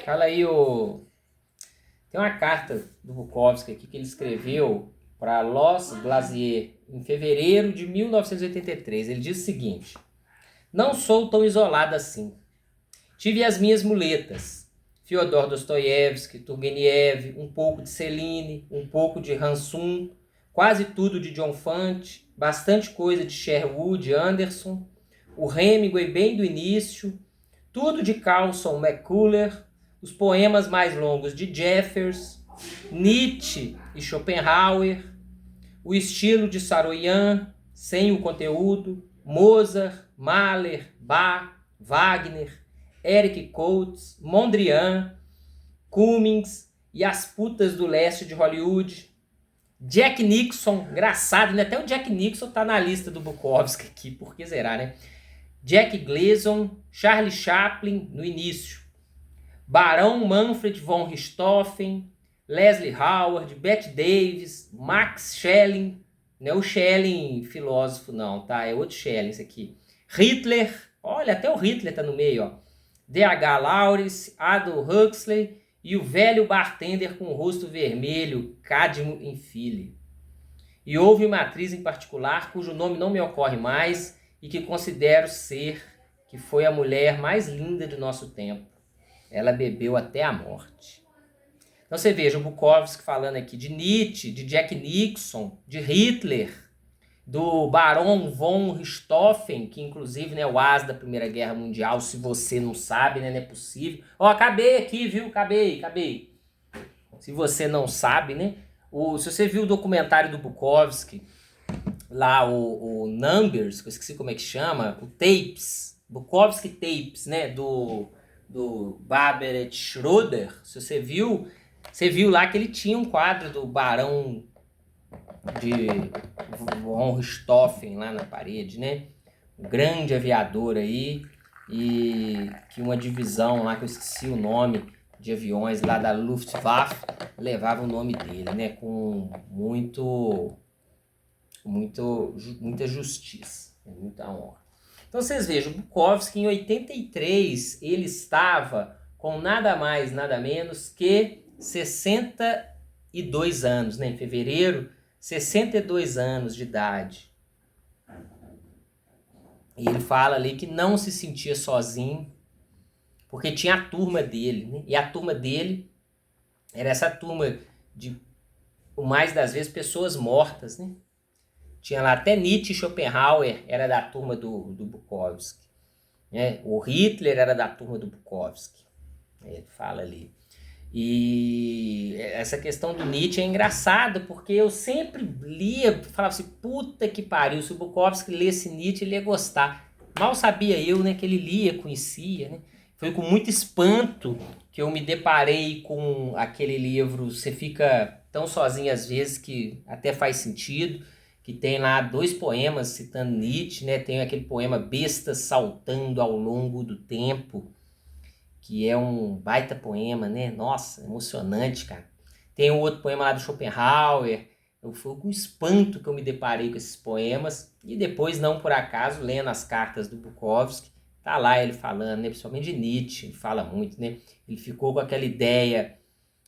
Fala aí, tem uma carta do Bukowski aqui que ele escreveu para Los Glacier em fevereiro de 1983. Ele diz o seguinte: Não sou tão isolado assim. Tive as minhas muletas. Fyodor Dostoiévski, Turgenev, um pouco de Celine, um pouco de Hansum, quase tudo de John Fante, bastante coisa de Sherwood Anderson, o Hemingway bem do início, tudo de Carlson McCullers, os poemas mais longos de Jeffers, Nietzsche e Schopenhauer, o estilo de Saroyan, sem o conteúdo, Mozart, Mahler, Bach, Wagner, Eric Coates, Mondrian, Cummings e as putas do leste de Hollywood, Jack Nixon, engraçado, né? Até o Jack Nixon tá na lista do Bukowski aqui, por que será, né? Jack Gleason, Charlie Chaplin no início, Barão Manfred von Richthofen, Leslie Howard, Bette Davis, Max Schelling, não é o Schelling filósofo não, tá? É outro Schelling esse aqui. Hitler, olha, até o Hitler tá no meio, ó. D.H. Lawrence, Aldous Huxley e o velho bartender com o rosto vermelho, Cadmo Infile. E houve uma atriz em particular, cujo nome não me ocorre mais, e que considero que foi a mulher mais linda de nosso tempo. Ela bebeu até a morte. Então você veja o Bukowski falando aqui de Nietzsche, de Jack Nixon, de Hitler, do Barão von Richthofen, que inclusive é o as da Primeira Guerra Mundial, se você não sabe, né, não é possível. Ó, acabei aqui, viu? Acabei. Se você não sabe, né? Se você viu o documentário do Bukowski, lá o Numbers, que eu esqueci como é que chama, o Tapes, Bukowski Tapes, né, do Barberet Schroeder, se você viu lá que ele tinha um quadro do Barão de von Richthofen lá na parede, né? Um grande aviador aí, e que uma divisão lá, que eu esqueci o nome, de aviões lá da Luftwaffe, levava o nome dele, né? Com muita justiça, muita honra. Então vocês vejam, o Bukowski em 83, ele estava com nada mais, nada menos que 62 anos, né? Em fevereiro, 62 anos de idade. E ele fala ali que não se sentia sozinho, porque tinha a turma dele, né? E a turma dele era essa turma de, o mais das vezes, pessoas mortas, né? Tinha lá até Nietzsche e Schopenhauer, era da turma do Bukowski. Né? O Hitler era da turma do Bukowski. Ele fala ali. E essa questão do Nietzsche é engraçada, porque eu sempre lia, falava assim, puta que pariu, se o Bukowski lesse Nietzsche, ele ia gostar. Mal sabia eu, né, que ele lia, conhecia, né? Foi com muito espanto que eu me deparei com aquele livro Você Fica Tão Sozinho às Vezes, que até faz sentido, que tem lá 2 poemas citando Nietzsche, né? Tem aquele poema Bestas Saltando ao Longo do Tempo, que é um baita poema, né? Nossa, emocionante, cara. Tem um outro poema lá do Schopenhauer. Foi com espanto que eu me deparei com esses poemas. E depois, não por acaso, lendo as cartas do Bukowski, tá lá ele falando, né? Principalmente de Nietzsche, ele fala muito, né? Ele ficou com aquela ideia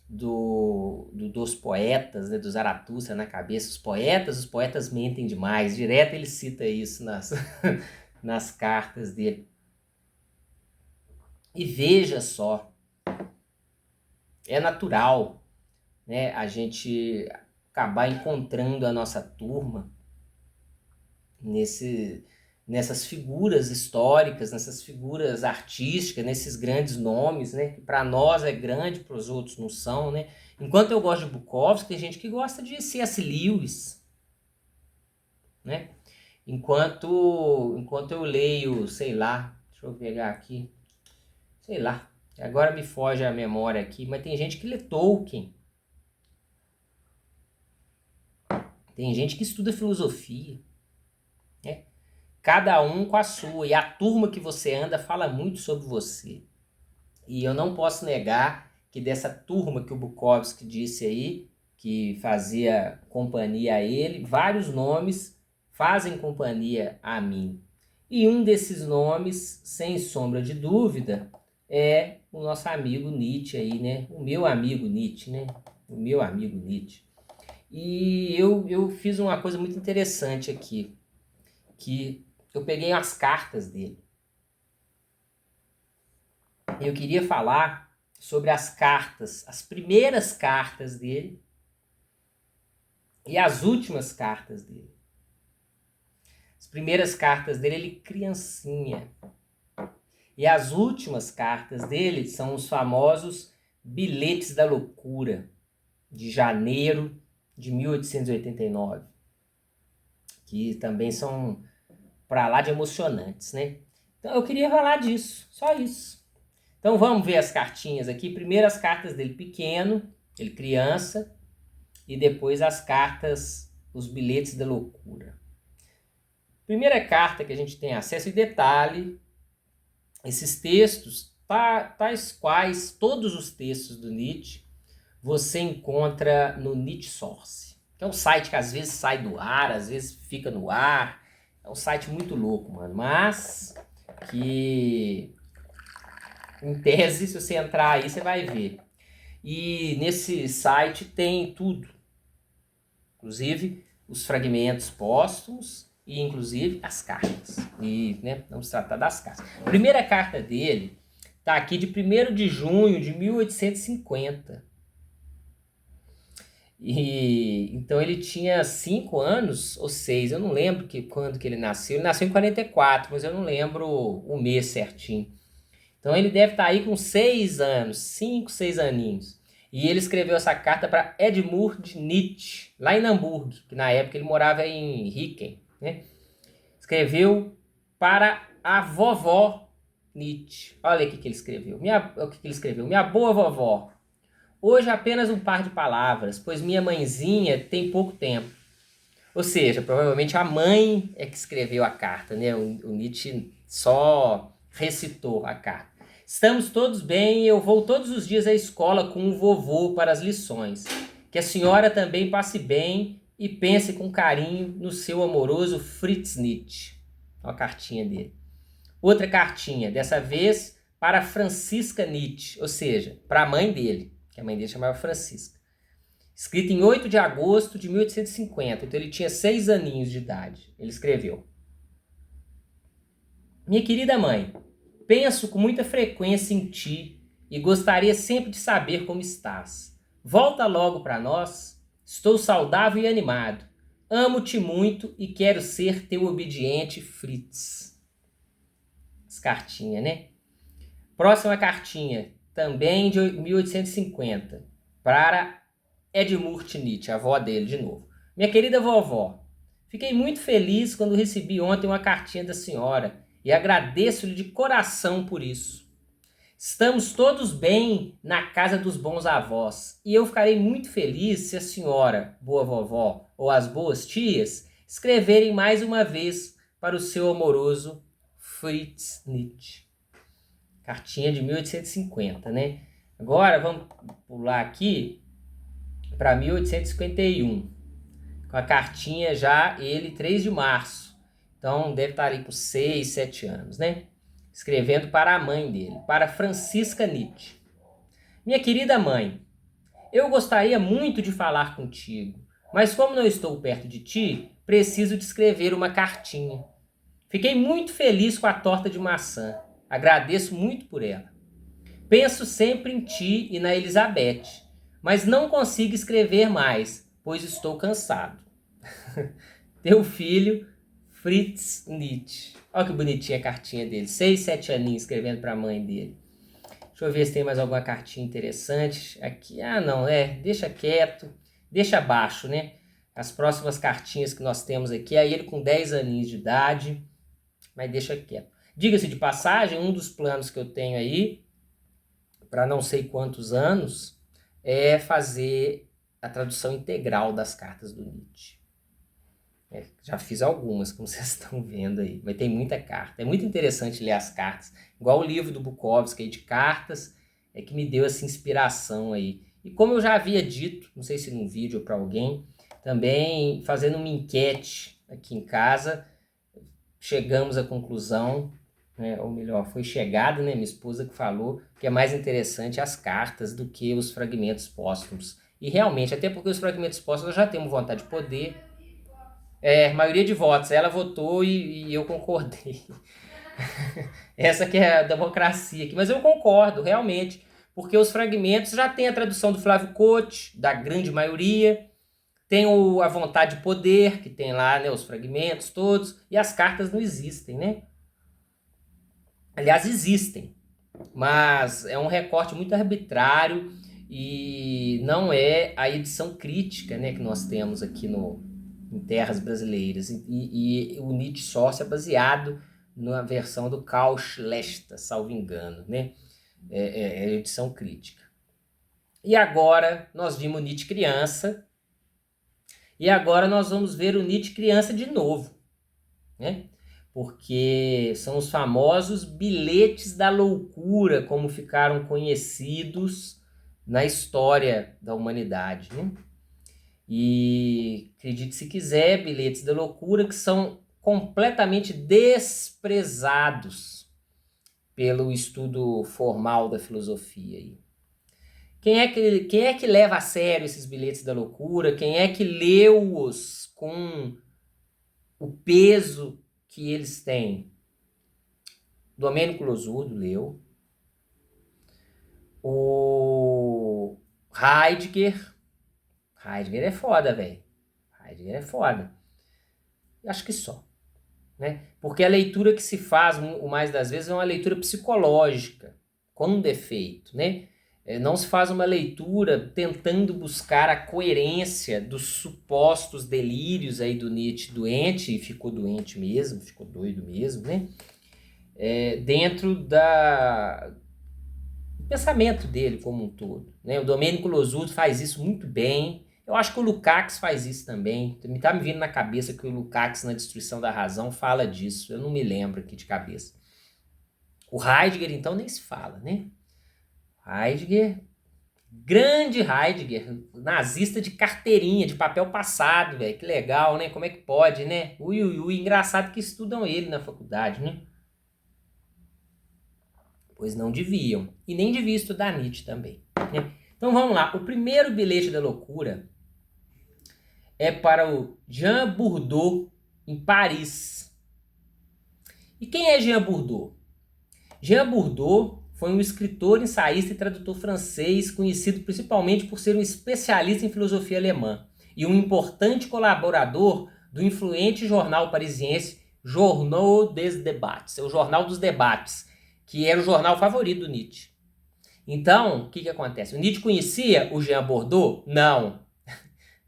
dos poetas, né? Do Zaratustra na cabeça. Os poetas mentem demais. Direto ele cita isso nas cartas dele. E veja só, é natural, né, a gente acabar encontrando a nossa turma nessas figuras históricas, nessas figuras artísticas, nesses grandes nomes, né, que para nós é grande, para os outros não são, né. Enquanto eu gosto de Bukowski, tem gente que gosta de C.S. Lewis, né. Enquanto eu leio, sei lá, deixa eu pegar aqui, sei lá, agora me foge a memória aqui, mas tem gente que lê Tolkien. Tem gente que estuda filosofia. Né? Cada um com a sua. E a turma que você anda fala muito sobre você. E eu não posso negar que dessa turma que o Bukowski disse aí, que fazia companhia a ele, vários nomes fazem companhia a mim. E um desses nomes, sem sombra de dúvida, é o nosso amigo Nietzsche aí, né? O meu amigo Nietzsche, né? O meu amigo Nietzsche. E eu fiz uma coisa muito interessante aqui, que eu peguei as cartas dele. Eu queria falar sobre as cartas, as primeiras cartas dele e as últimas cartas dele. As primeiras cartas dele, ele criancinha. E as últimas cartas dele são os famosos Bilhetes da Loucura, de janeiro de 1889, que também são para lá de emocionantes, né? Então eu queria falar disso, só isso. Então vamos ver as cartinhas aqui. Primeiro as cartas dele pequeno, ele criança, e depois as cartas, os Bilhetes da Loucura. Primeira carta que a gente tem acesso em detalhe, esses textos, tais quais todos os textos do Nietzsche, você encontra no Nietzsche Source, que é um site que às vezes sai do ar, às vezes fica no ar. É um site muito louco, mano, mas que, em tese, se você entrar aí, você vai ver. E nesse site tem tudo, inclusive os fragmentos póstumos e inclusive as cartas. E, né, vamos tratar das cartas. A primeira carta dele está aqui de 1º de junho de 1850. E então ele tinha 5 anos ou 6, eu não lembro quando que ele nasceu. Ele nasceu em 44, mas eu não lembro o mês certinho. Então ele deve estar aí com 6 anos, 5, 6 aninhos. E ele escreveu essa carta para Edmund Nietzsche, lá em Hamburgo, que na época ele morava em Ricken, né? Escreveu para a vovó Nietzsche. Olha o que ele escreveu. Minha boa vovó. Hoje apenas um par de palavras, pois minha mãezinha tem pouco tempo. Ou seja, provavelmente a mãe é que escreveu a carta, né? O Nietzsche só recitou a carta. Estamos todos bem e eu vou todos os dias à escola com o vovô para as lições. Que a senhora também passe bem e pense com carinho no seu amoroso Fritz Nietzsche. Olha a cartinha dele. Outra cartinha, dessa vez para Francisca Nietzsche, ou seja, para a mãe dele, que a mãe dele chamava Francisca. Escrita em 8 de agosto de 1850, então ele tinha 6 aninhos de idade. Ele escreveu: Minha querida mãe, penso com muita frequência em ti e gostaria sempre de saber como estás. Volta logo para nós. Estou saudável e animado. Amo-te muito e quero ser teu obediente Fritz. As cartinhas, né? Próxima cartinha, também de 1850, para Edmund Nietzsche, a avó dele de novo. Minha querida vovó, fiquei muito feliz quando recebi ontem uma cartinha da senhora e agradeço-lhe de coração por isso. Estamos todos bem na casa dos bons avós e eu ficarei muito feliz se a senhora, boa vovó, ou as boas tias escreverem mais uma vez para o seu amoroso Fritz Nietzsche. Cartinha de 1850, né? Agora vamos pular aqui para 1851. Com a cartinha já, ele 3 de março. Então deve estar ali com 6, 7 anos, né? Escrevendo para a mãe dele, para Francisca Nietzsche. Minha querida mãe, eu gostaria muito de falar contigo, mas como não estou perto de ti, preciso de escrever uma cartinha. Fiquei muito feliz com a torta de maçã. Agradeço muito por ela. Penso sempre em ti e na Elizabeth, mas não consigo escrever mais, pois estou cansado. Teu filho, Fritz Nietzsche. Olha que bonitinha a cartinha dele. 6, 7 aninhos escrevendo para a mãe dele. Deixa eu ver se tem mais alguma cartinha interessante. Aqui, não, deixa quieto. Deixa abaixo, né? As próximas cartinhas que nós temos aqui, aí ele com 10 aninhos de idade, mas deixa quieto. Diga-se de passagem, um dos planos que eu tenho aí, para não sei quantos anos, é fazer a tradução integral das cartas do Nietzsche. Já fiz algumas, como vocês estão vendo aí, mas tem muita carta. É muito interessante ler as cartas, igual o livro do Bukowski aí de cartas, é que me deu essa inspiração aí. E como eu já havia dito, não sei se num vídeo ou para alguém, também fazendo uma enquete aqui em casa, chegamos à conclusão, né, ou melhor, foi chegada, né, minha esposa que falou que é mais interessante as cartas do que os fragmentos póstumos. E realmente, até porque os fragmentos póstumos já temos vontade de poder. Maioria de votos, ela votou e eu concordei. Essa que é a democracia aqui. Mas eu concordo, realmente, porque os fragmentos já tem a tradução do Flávio Couto, da grande maioria, tem a vontade de poder, que tem lá, né, os fragmentos todos, e as cartas não existem, né? Aliás, existem, mas é um recorte muito arbitrário e não é a edição crítica, né, que nós temos aqui em terras brasileiras. E o Nietzsche Sócio é baseado na versão do Carl Schlechter, salvo engano, né? É edição crítica. E agora nós vimos Nietzsche criança, e agora nós vamos ver o Nietzsche criança de novo, né? Porque são os famosos bilhetes da loucura, como ficaram conhecidos na história da humanidade, né? E acredite se quiser, bilhetes da loucura que são completamente desprezados pelo estudo formal da filosofia aí. Quem é que leva a sério esses bilhetes da loucura? Quem é que leu-os com o peso que eles têm? Domênico Losurdo leu. O Heidegger. Heidegger é foda, velho. Heidegger é foda. Acho que só. Né? Porque a leitura que se faz, o mais das vezes, é uma leitura psicológica, com um defeito, né? Não se faz uma leitura tentando buscar a coerência dos supostos delírios aí do Nietzsche doente, e ficou doente mesmo, ficou doido mesmo, né? Dentro do pensamento dele como um todo, né? O Domênico Losurdo faz isso muito bem. Eu acho que o Lukács faz isso também. Tá me vindo na cabeça que o Lukács, na Destruição da Razão, fala disso. Eu não me lembro aqui de cabeça. O Heidegger, então, nem se fala, né? Heidegger, grande Heidegger, nazista de carteirinha, de papel passado, velho. Que legal, né? Como é que pode, né? Ui. Engraçado que estudam ele na faculdade, né? Pois não deviam. E nem devia estudar Nietzsche também, né? Então vamos lá. O primeiro bilhete da loucura é para o Jean Bourdieu, em Paris. E quem é Jean Bourdieu? Jean Bourdieu foi um escritor, ensaísta e tradutor francês, conhecido principalmente por ser um especialista em filosofia alemã e um importante colaborador do influente jornal parisiense Journal des Débats, o Jornal dos Debates, que era o jornal favorito do Nietzsche. Então, o que acontece? O Nietzsche conhecia o Jean Bourdieu? Não.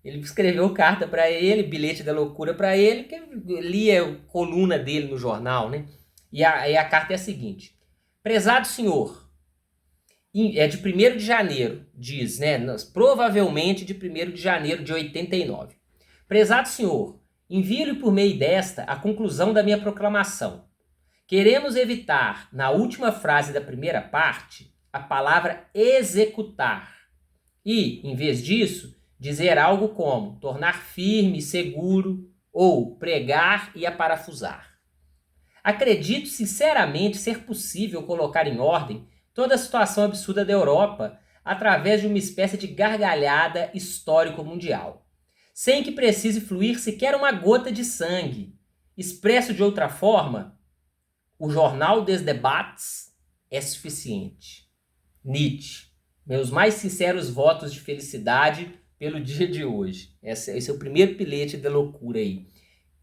Ele escreveu carta para ele, bilhete da loucura para ele, que lia a coluna dele no jornal, né? E a carta é a seguinte: prezado senhor, é de 1º de janeiro, diz, né? Provavelmente de 1º de janeiro de 89. Prezado senhor, envio-lhe por meio desta a conclusão da minha proclamação. Queremos evitar, na última frase da primeira parte, a palavra executar e, em vez disso, dizer algo como tornar firme, seguro ou pregar e aparafusar. Acredito sinceramente ser possível colocar em ordem toda a situação absurda da Europa através de uma espécie de gargalhada histórico-mundial, sem que precise fluir sequer uma gota de sangue. Expresso de outra forma, o Jornal des Débats é suficiente. Nietzsche, meus mais sinceros votos de felicidade pelo dia de hoje. Esse é o primeiro bilhete da loucura aí. O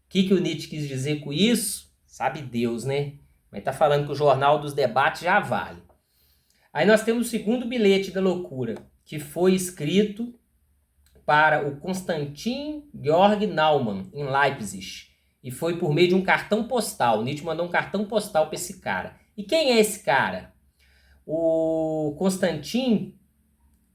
que o Nietzsche quis dizer com isso? Sabe Deus, né? Mas tá falando que o Jornal dos Debates já vale. Aí nós temos o segundo bilhete da loucura, que foi escrito para o Konstantin Georg Naumann, em Leipzig. E foi por meio de um cartão postal. O Nietzsche mandou um cartão postal para esse cara. E quem é esse cara? O Konstantin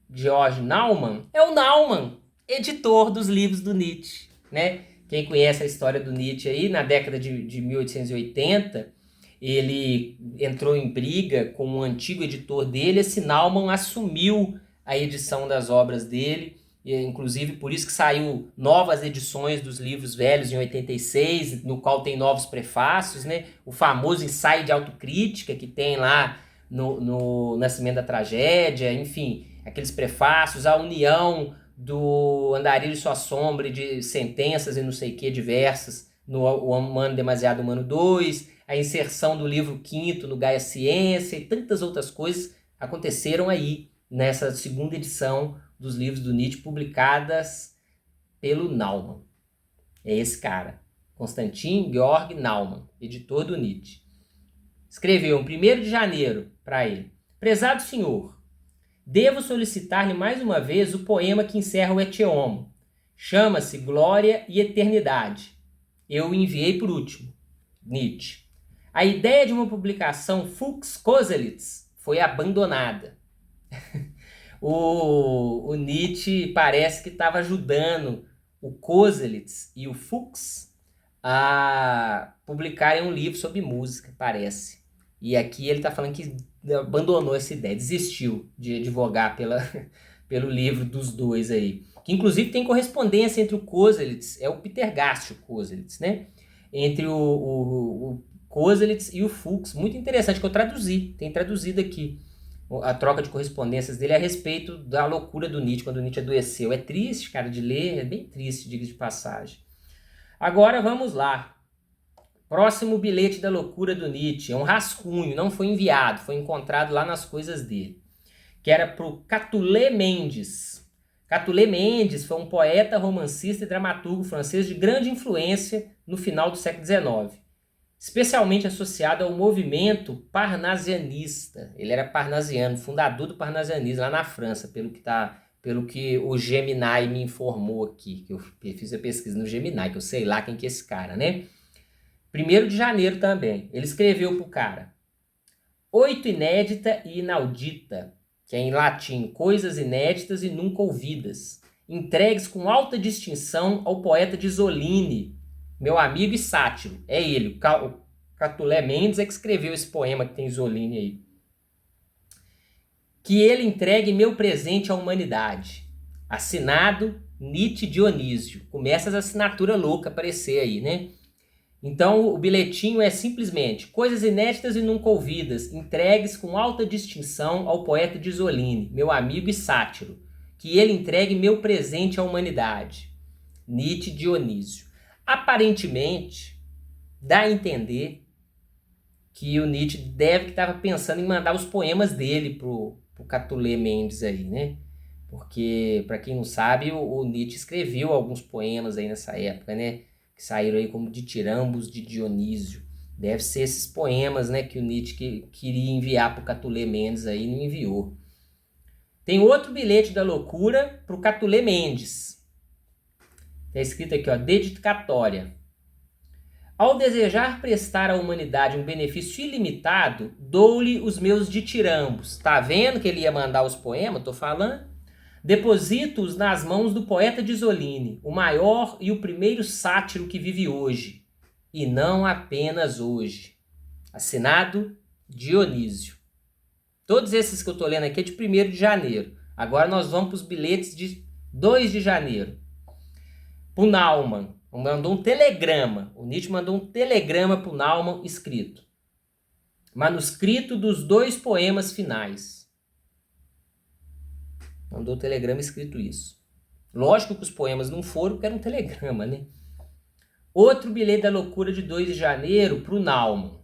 Georg Naumann é o Naumann, editor dos livros do Nietzsche, né? Quem conhece a história do Nietzsche aí, na década de 1880, ele entrou em briga com um antigo editor dele. Esse Naumann assumiu a edição das obras dele e, inclusive por isso que saiu novas edições dos livros velhos em 86, no qual tem novos prefácios, né? O famoso ensaio de autocrítica que tem lá no Nascimento da Tragédia, enfim, aqueles prefácios, a união do Andarilho e Sua Sombra, de sentenças e não sei o que diversas, no O Humano Demasiado Humano 2, a inserção do livro quinto no Gaia Ciência e tantas outras coisas aconteceram aí, nessa segunda edição dos livros do Nietzsche, publicadas pelo Naumann. É esse cara, Konstantin Georg Naumann, editor do Nietzsche. Escreveu em 1º de janeiro para ele: prezado senhor, devo solicitar-lhe mais uma vez o poema que encerra o Et Homo. Chama-se Glória e Eternidade. Eu o enviei por último. Nietzsche. A ideia de uma publicação Fuchs Koselitz foi abandonada. o Nietzsche parece que estava ajudando o Koselitz e o Fuchs a publicarem um livro sobre música, parece. E aqui ele está falando que abandonou essa ideia, desistiu de advogar pelo livro dos dois aí. Que inclusive tem correspondência entre o Koselitz, é o Peter Gast, o Koselitz, né? Entre o Koselitz e o Fuchs, muito interessante, que eu traduzi, tem traduzido aqui a troca de correspondências dele a respeito da loucura do Nietzsche, quando o Nietzsche adoeceu. É triste, cara, de ler, é bem triste, diga de passagem. Agora vamos lá. Próximo bilhete da loucura do Nietzsche, é um rascunho, não foi enviado, foi encontrado lá nas coisas dele, que era para o Catulé Mendes. Catulé Mendes foi um poeta, romancista e dramaturgo francês de grande influência no final do século XIX, especialmente associado ao movimento parnasianista. Ele era parnasiano, fundador do parnasianismo lá na França, pelo que o Gemini me informou aqui, que eu fiz a pesquisa no Gemini, que eu sei lá quem que é esse cara, né? 1º de janeiro também, ele escreveu pro cara: Oito inédita e inaudita, que é em latim, coisas inéditas e nunca ouvidas, entregues com alta distinção ao poeta de Isoline, meu amigo e sátiro. É ele, o Catulé Mendes é que escreveu esse poema que tem Isoline aí. Que ele entregue meu presente à humanidade. Assinado Nietzsche Dionísio. Começa as assinaturas loucas a aparecer aí, né? Então o bilhetinho é simplesmente coisas inéditas e nunca ouvidas, entregues com alta distinção ao poeta de Isoline, meu amigo e sátiro. Que ele entregue meu presente à humanidade. Nietzsche Dionísio. Aparentemente, dá a entender que o Nietzsche deve que estava pensando em mandar os poemas dele pro Catulé Mendes aí, né? Porque, para quem não sabe, o Nietzsche escreveu alguns poemas aí nessa época, né? Que saíram aí como Ditirambos de Dionísio. Deve ser esses poemas, né, que o Nietzsche queria enviar pro Catulé Mendes aí e não enviou. Tem outro bilhete da loucura pro Catulé Mendes. Está escrito aqui, ó, dedicatória. Ao desejar prestar à humanidade um benefício ilimitado, dou-lhe os meus ditirambos. Tá vendo que ele ia mandar os poemas? Tô falando. Deposito-os nas mãos do poeta de Isoline, o maior e o primeiro sátiro que vive hoje, e não apenas hoje. Assinado Dionísio. Todos esses que eu tô lendo aqui é de 1º de janeiro. Agora nós vamos para os bilhetes de 2 de janeiro. Pro Naumann. Mandou um telegrama. O Nietzsche mandou um telegrama pro Naumann escrito. Manuscrito dos 2 poemas finais. Mandou o telegrama escrito isso. Lógico que os poemas não foram, porque era um telegrama, né? Outro bilhete da loucura de 2 de janeiro para o Naumann.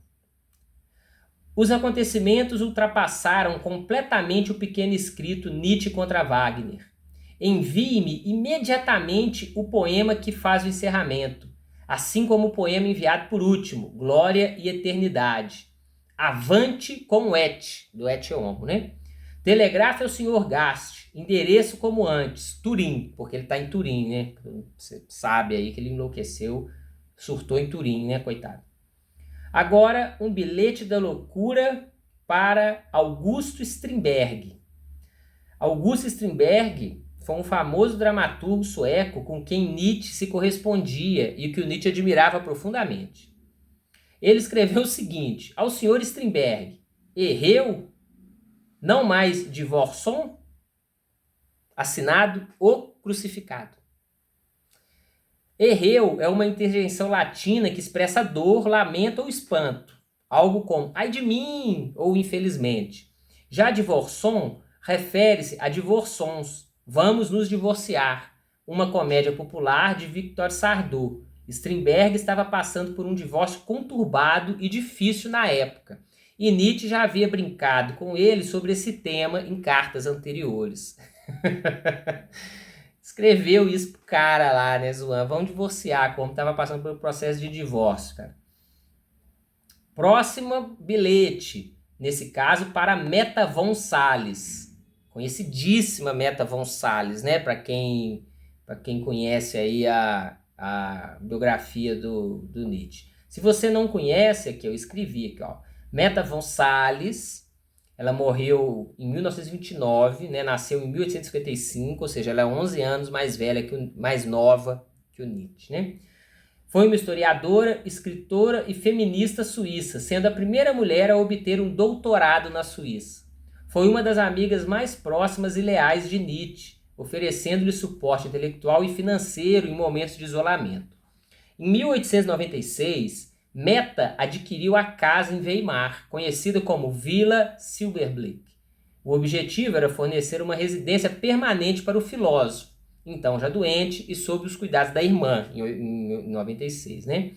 Os acontecimentos ultrapassaram completamente o pequeno escrito Nietzsche contra Wagner. Envie-me imediatamente o poema que faz o encerramento, assim como o poema enviado por último, Glória e Eternidade. Avante com o Et, do Et Homo, né? Telegrafe ao Sr. Gast, endereço como antes, Turim, porque ele está em Turim, né? Você sabe aí que ele enlouqueceu, surtou em Turim, né, coitado. Agora, um bilhete da loucura para Augusto Strindberg. Augusto Strindberg foi um famoso dramaturgo sueco com quem Nietzsche se correspondia e que o Nietzsche admirava profundamente. Ele escreveu o seguinte: ao Sr. Strindberg, erreu? Não mais divorçom? Assinado O crucificado. Erreu é uma interjeição latina que expressa dor, lamento ou espanto. Algo como ai de mim ou infelizmente. Já divorçon refere-se a divorçons, vamos nos divorciar, uma comédia popular de Victor Sardou. Strindberg estava passando por um divórcio conturbado e difícil na época, e Nietzsche já havia brincado com ele sobre esse tema em cartas anteriores. Escreveu isso pro cara lá, né, zoando, vamos divorciar, como estava passando pelo processo de divórcio, cara. Próximo bilhete, nesse caso para Meta von Salles, conhecidíssima Meta von Salles, né, para quem conhece aí a biografia do Nietzsche. Se você não conhece, aqui eu escrevi aqui, ó, Meta von Salles, ela morreu em 1929, né, nasceu em 1855, ou seja, ela é 11 anos mais velha, mais nova que o Nietzsche, né? Foi uma historiadora, escritora e feminista suíça, sendo a primeira mulher a obter um doutorado na Suíça. Foi uma das amigas mais próximas e leais de Nietzsche, oferecendo-lhe suporte intelectual e financeiro em momentos de isolamento. Em 1896, Meta adquiriu a casa em Weimar, conhecida como Villa Silberblick. O objetivo era fornecer uma residência permanente para o filósofo, então já doente e sob os cuidados da irmã, em 96, né?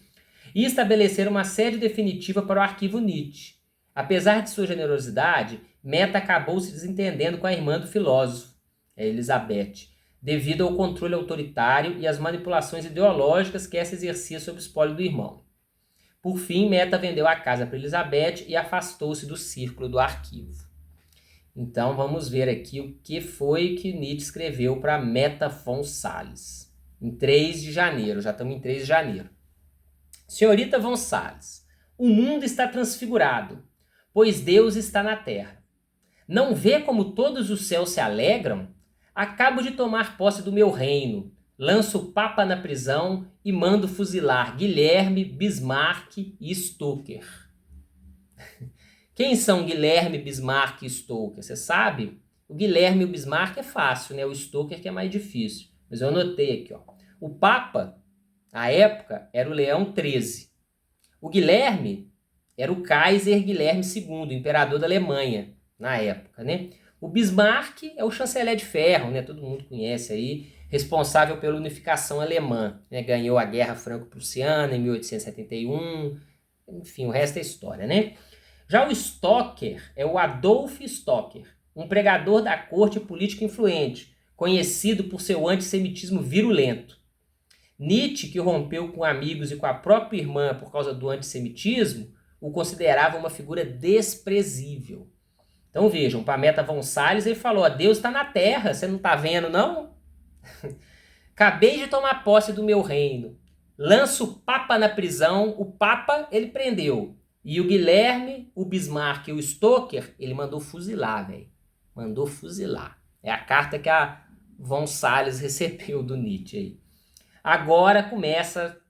E estabelecer uma sede definitiva para o arquivo Nietzsche. Apesar de sua generosidade, Meta acabou se desentendendo com a irmã do filósofo, Elizabeth, devido ao controle autoritário e às manipulações ideológicas que essa exercia sob o espólio do irmão. Por fim, Meta vendeu a casa para Elizabeth e afastou-se do círculo do arquivo. Então vamos ver aqui o que foi que Nietzsche escreveu para Meta von Salles. Em 3 de janeiro, já estamos em 3 de janeiro. Senhorita von Salles, o mundo está transfigurado, pois Deus está na terra. Não vê como todos os céus se alegram? Acabo de tomar posse do meu reino. Lanço o Papa na prisão e mando fuzilar Guilherme, Bismarck e Stoker. Quem são Guilherme, Bismarck e Stoker? Você sabe? O Guilherme e o Bismarck é fácil, né? O Stoker que é mais difícil. Mas eu anotei aqui, ó. O Papa, à época, era o Leão XIII. O Guilherme era o Kaiser Guilherme II, imperador da Alemanha, na época, né? O Bismarck é o chanceler de ferro, né? Todo mundo conhece aí, responsável pela unificação alemã, né? Ganhou a Guerra Franco-Prussiana em 1871, enfim, o resto é história, né? Já o Stoker é o Adolf Stoker, um pregador da corte político influente, conhecido por seu antissemitismo virulento. Nietzsche, que rompeu com amigos e com a própria irmã por causa do antissemitismo, o considerava uma figura desprezível. Então vejam, para Meta von Salles ele falou, Deus está na terra, você não está vendo não? Acabei de tomar posse do meu reino, lanço o Papa na prisão, o Papa ele prendeu, e o Guilherme, o Bismarck e o Stoker, ele mandou fuzilar, velho, mandou fuzilar. É a carta que a von Salles recebeu do Nietzsche aí. Agora começa,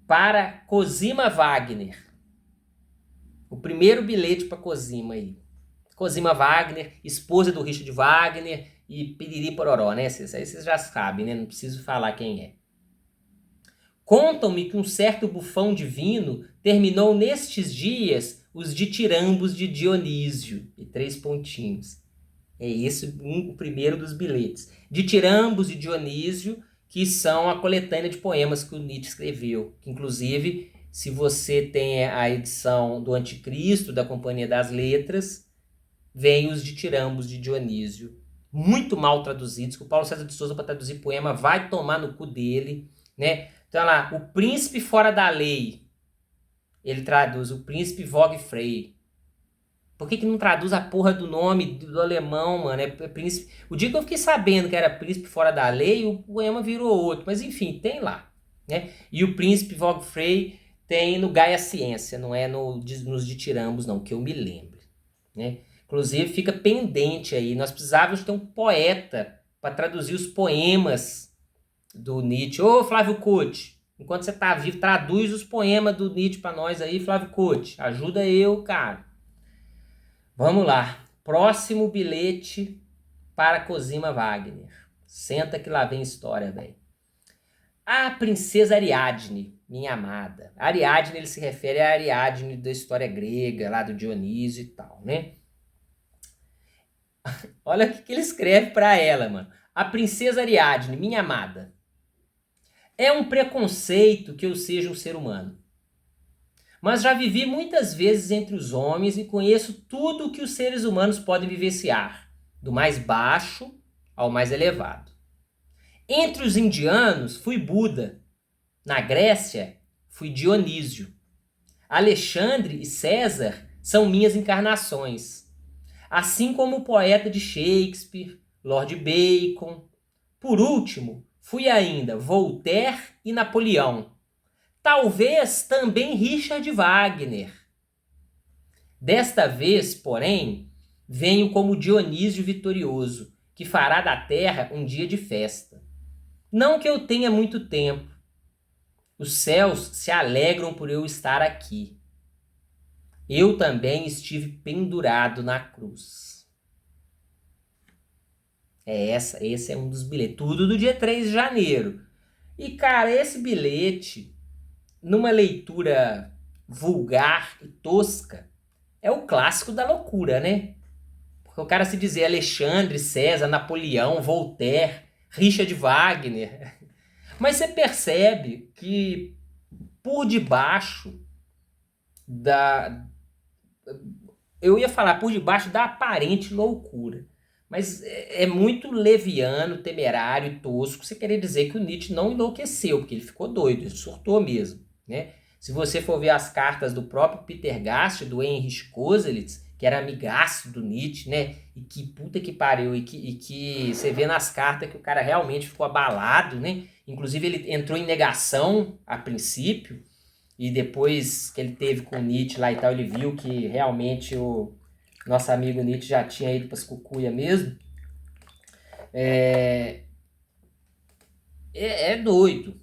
para Cosima Wagner. O primeiro bilhete para Cosima aí. Cosima Wagner, esposa do Richard Wagner e piriri pororó, né? Isso aí vocês já sabem, né? Não preciso falar quem é. Contam-me que um certo bufão divino terminou nestes dias os ditirambos de Dionísio. E 3 pontinhos. É esse o primeiro dos bilhetes. Ditirambos de Dionísio, que são a coletânea de poemas que o Nietzsche escreveu. Que, inclusive, se você tem a edição do Anticristo, da Companhia das Letras, vem os Ditirambos de Dionísio. Muito mal traduzidos, que o Paulo César de Souza, para traduzir poema, vai tomar no cu dele, né? Então, lá, o príncipe fora da lei, ele traduz o príncipe vogue frei. Por que não traduz a porra do nome do alemão, mano? É príncipe. O dia que eu fiquei sabendo que era príncipe fora da lei, o poema virou outro. Mas enfim, tem lá, né? E o príncipe vogue frei tem no Gaia Ciência, não é nos Ditirambos, não, que eu me lembro, né? Inclusive, fica pendente aí. Nós precisávamos ter um poeta para traduzir os poemas do Nietzsche. Ô, Flávio Couto, enquanto você tá vivo, traduz os poemas do Nietzsche para nós aí, Flávio Couto. Ajuda eu, cara. Vamos lá. Próximo bilhete para Cosima Wagner. Senta que lá vem história, velho. A princesa Ariadne, minha amada. Ariadne, ele se refere a Ariadne da história grega, lá do Dionísio e tal, né? Olha o que ele escreve para ela, mano. A princesa Ariadne, minha amada. É um preconceito que eu seja um ser humano. Mas já vivi muitas vezes entre os homens e conheço tudo o que os seres humanos podem vivenciar, do mais baixo ao mais elevado. Entre os indianos, fui Buda. Na Grécia, fui Dionísio. Alexandre e César são minhas encarnações. Assim como o poeta de Shakespeare, Lord Bacon. Por último, fui ainda Voltaire e Napoleão. Talvez também Richard Wagner. Desta vez, porém, venho como Dionísio vitorioso, que fará da terra um dia de festa. Não que eu tenha muito tempo. Os céus se alegram por eu estar aqui. Eu também estive pendurado na cruz. Esse é um dos bilhetes. Tudo do dia 3 de janeiro. E, cara, esse bilhete, numa leitura vulgar e tosca, é o clássico da loucura, né? Porque o cara se dizer Alexandre, César, Napoleão, Voltaire, Richard Wagner. Mas você percebe que por debaixo eu ia falar por debaixo da aparente loucura. Mas é muito leviano, temerário e tosco você querer dizer que o Nietzsche não enlouqueceu, porque ele ficou doido, ele surtou mesmo, né? Se você for ver as cartas do próprio Peter Gast, do Heinrich Koselleck, que era amigaço do Nietzsche, né? E que puta que pariu, e que você vê nas cartas que o cara realmente ficou abalado, né? Inclusive ele entrou em negação a princípio, e depois que ele teve com o Nietzsche lá e tal, ele viu que realmente o nosso amigo Nietzsche já tinha ido para as cucuia mesmo. É doido.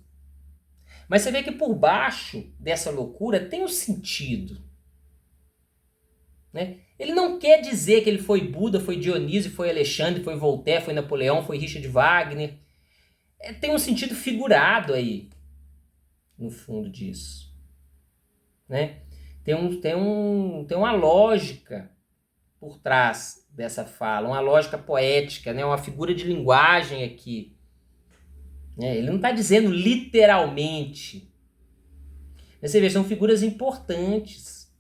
Mas você vê que por baixo dessa loucura tem um sentido, né? Ele não quer dizer que ele foi Buda, foi Dionísio, foi Alexandre, foi Voltaire, foi Napoleão, foi Richard Wagner. Tem um sentido figurado aí, no fundo disso, né? Tem uma lógica por trás dessa fala, uma lógica poética, né? Uma figura de linguagem aqui. Ele não está dizendo literalmente. Você vê, são figuras importantes,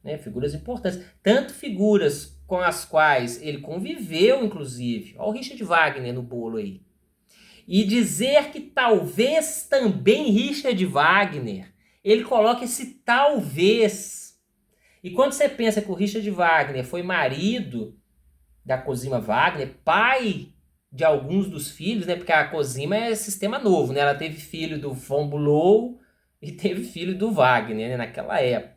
né? Figuras importantes. Tanto figuras com as quais ele conviveu, inclusive. Olha o Richard Wagner no bolo aí. E dizer que talvez também Richard Wagner, ele coloca esse talvez. E quando você pensa que o Richard Wagner foi marido da Cosima Wagner, pai de alguns dos filhos, né? Porque a Cosima é sistema novo, né? Ela teve filho do von Bülow e teve filho do Wagner, né? Naquela época.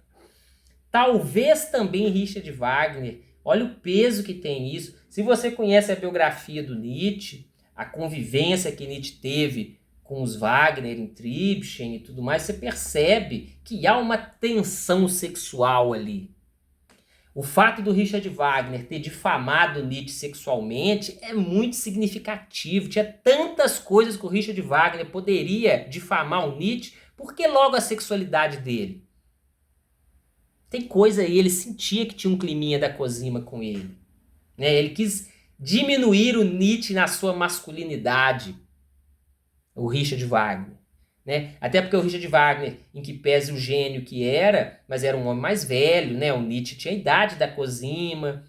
Talvez também Richard Wagner. Olha o peso que tem isso. Se você conhece a biografia do Nietzsche, a convivência que Nietzsche teve com os Wagner em Tribschen e tudo mais, você percebe que há uma tensão sexual ali. O fato do Richard Wagner ter difamado Nietzsche sexualmente é muito significativo. Tinha tantas coisas que o Richard Wagner poderia difamar o Nietzsche, por que logo a sexualidade dele? Tem coisa aí, ele sentia que tinha um climinha da Cosima com ele, né? Ele quis diminuir o Nietzsche na sua masculinidade, o Richard Wagner, né? Até porque o Richard Wagner, em que pese o gênio que era, mas era um homem mais velho, né? O Nietzsche tinha a idade da Cosima,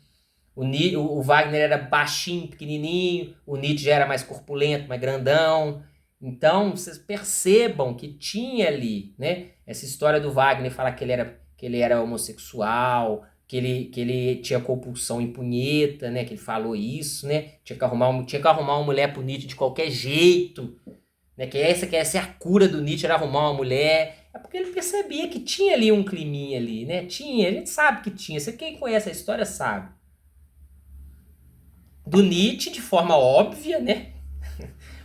o Wagner era baixinho, pequenininho, o Nietzsche já era mais corpulento, mais grandão. Então, vocês percebam que tinha ali, né? Essa história do Wagner falar que ele era homossexual, que ele tinha compulsão em punheta, né? Que ele falou isso, né? Tinha que arrumar uma mulher pro Nietzsche de qualquer jeito, né? Que essa é a cura do Nietzsche, era arrumar uma mulher. É porque ele percebia que tinha ali um climinha ali, né? Tinha, a gente sabe que tinha. Quem conhece a história sabe. Do Nietzsche, de forma óbvia, né?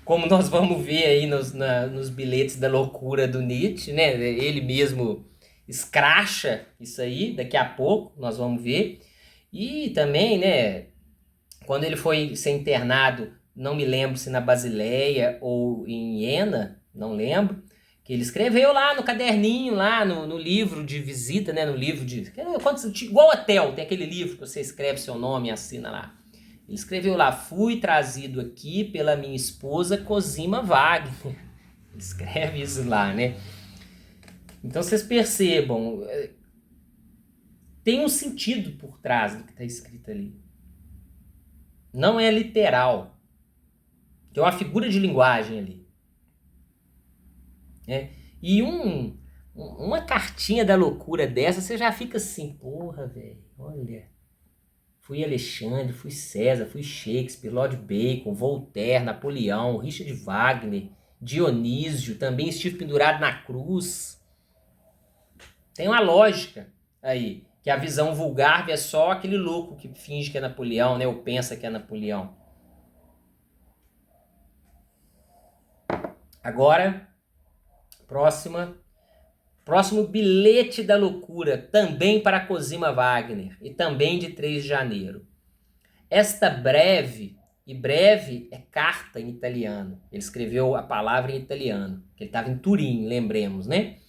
Como nós vamos ver aí nos bilhetes da loucura do Nietzsche, né? Ele mesmo escracha isso aí, daqui a pouco nós vamos ver. E também, né, quando ele foi ser internado, não me lembro se na Basileia ou em Iena, não lembro, que ele escreveu lá no caderninho, lá no livro de visita, né, no livro de... Igual hotel, tem aquele livro que você escreve seu nome e assina lá. Ele escreveu lá, fui trazido aqui pela minha esposa Cosima Wagner. Ele escreve isso lá, né? Então vocês percebam, tem um sentido por trás do que está escrito ali. Não é literal. Tem uma figura de linguagem ali. E uma cartinha da loucura dessa, você já fica assim, porra, velho, olha. Fui Alexandre, fui César, fui Shakespeare, Lord Bacon, Voltaire, Napoleão, Richard Wagner, Dionísio, também estive pendurado na cruz. Tem uma lógica aí, que a visão vulgar é só aquele louco que finge que é Napoleão, né, ou pensa que é Napoleão. Agora, próximo bilhete da loucura, também para Cosima Wagner, e também de 3 de janeiro. Esta breve, e breve é carta em italiano. Ele escreveu a palavra em italiano, que ele estava em Turim, lembremos, né?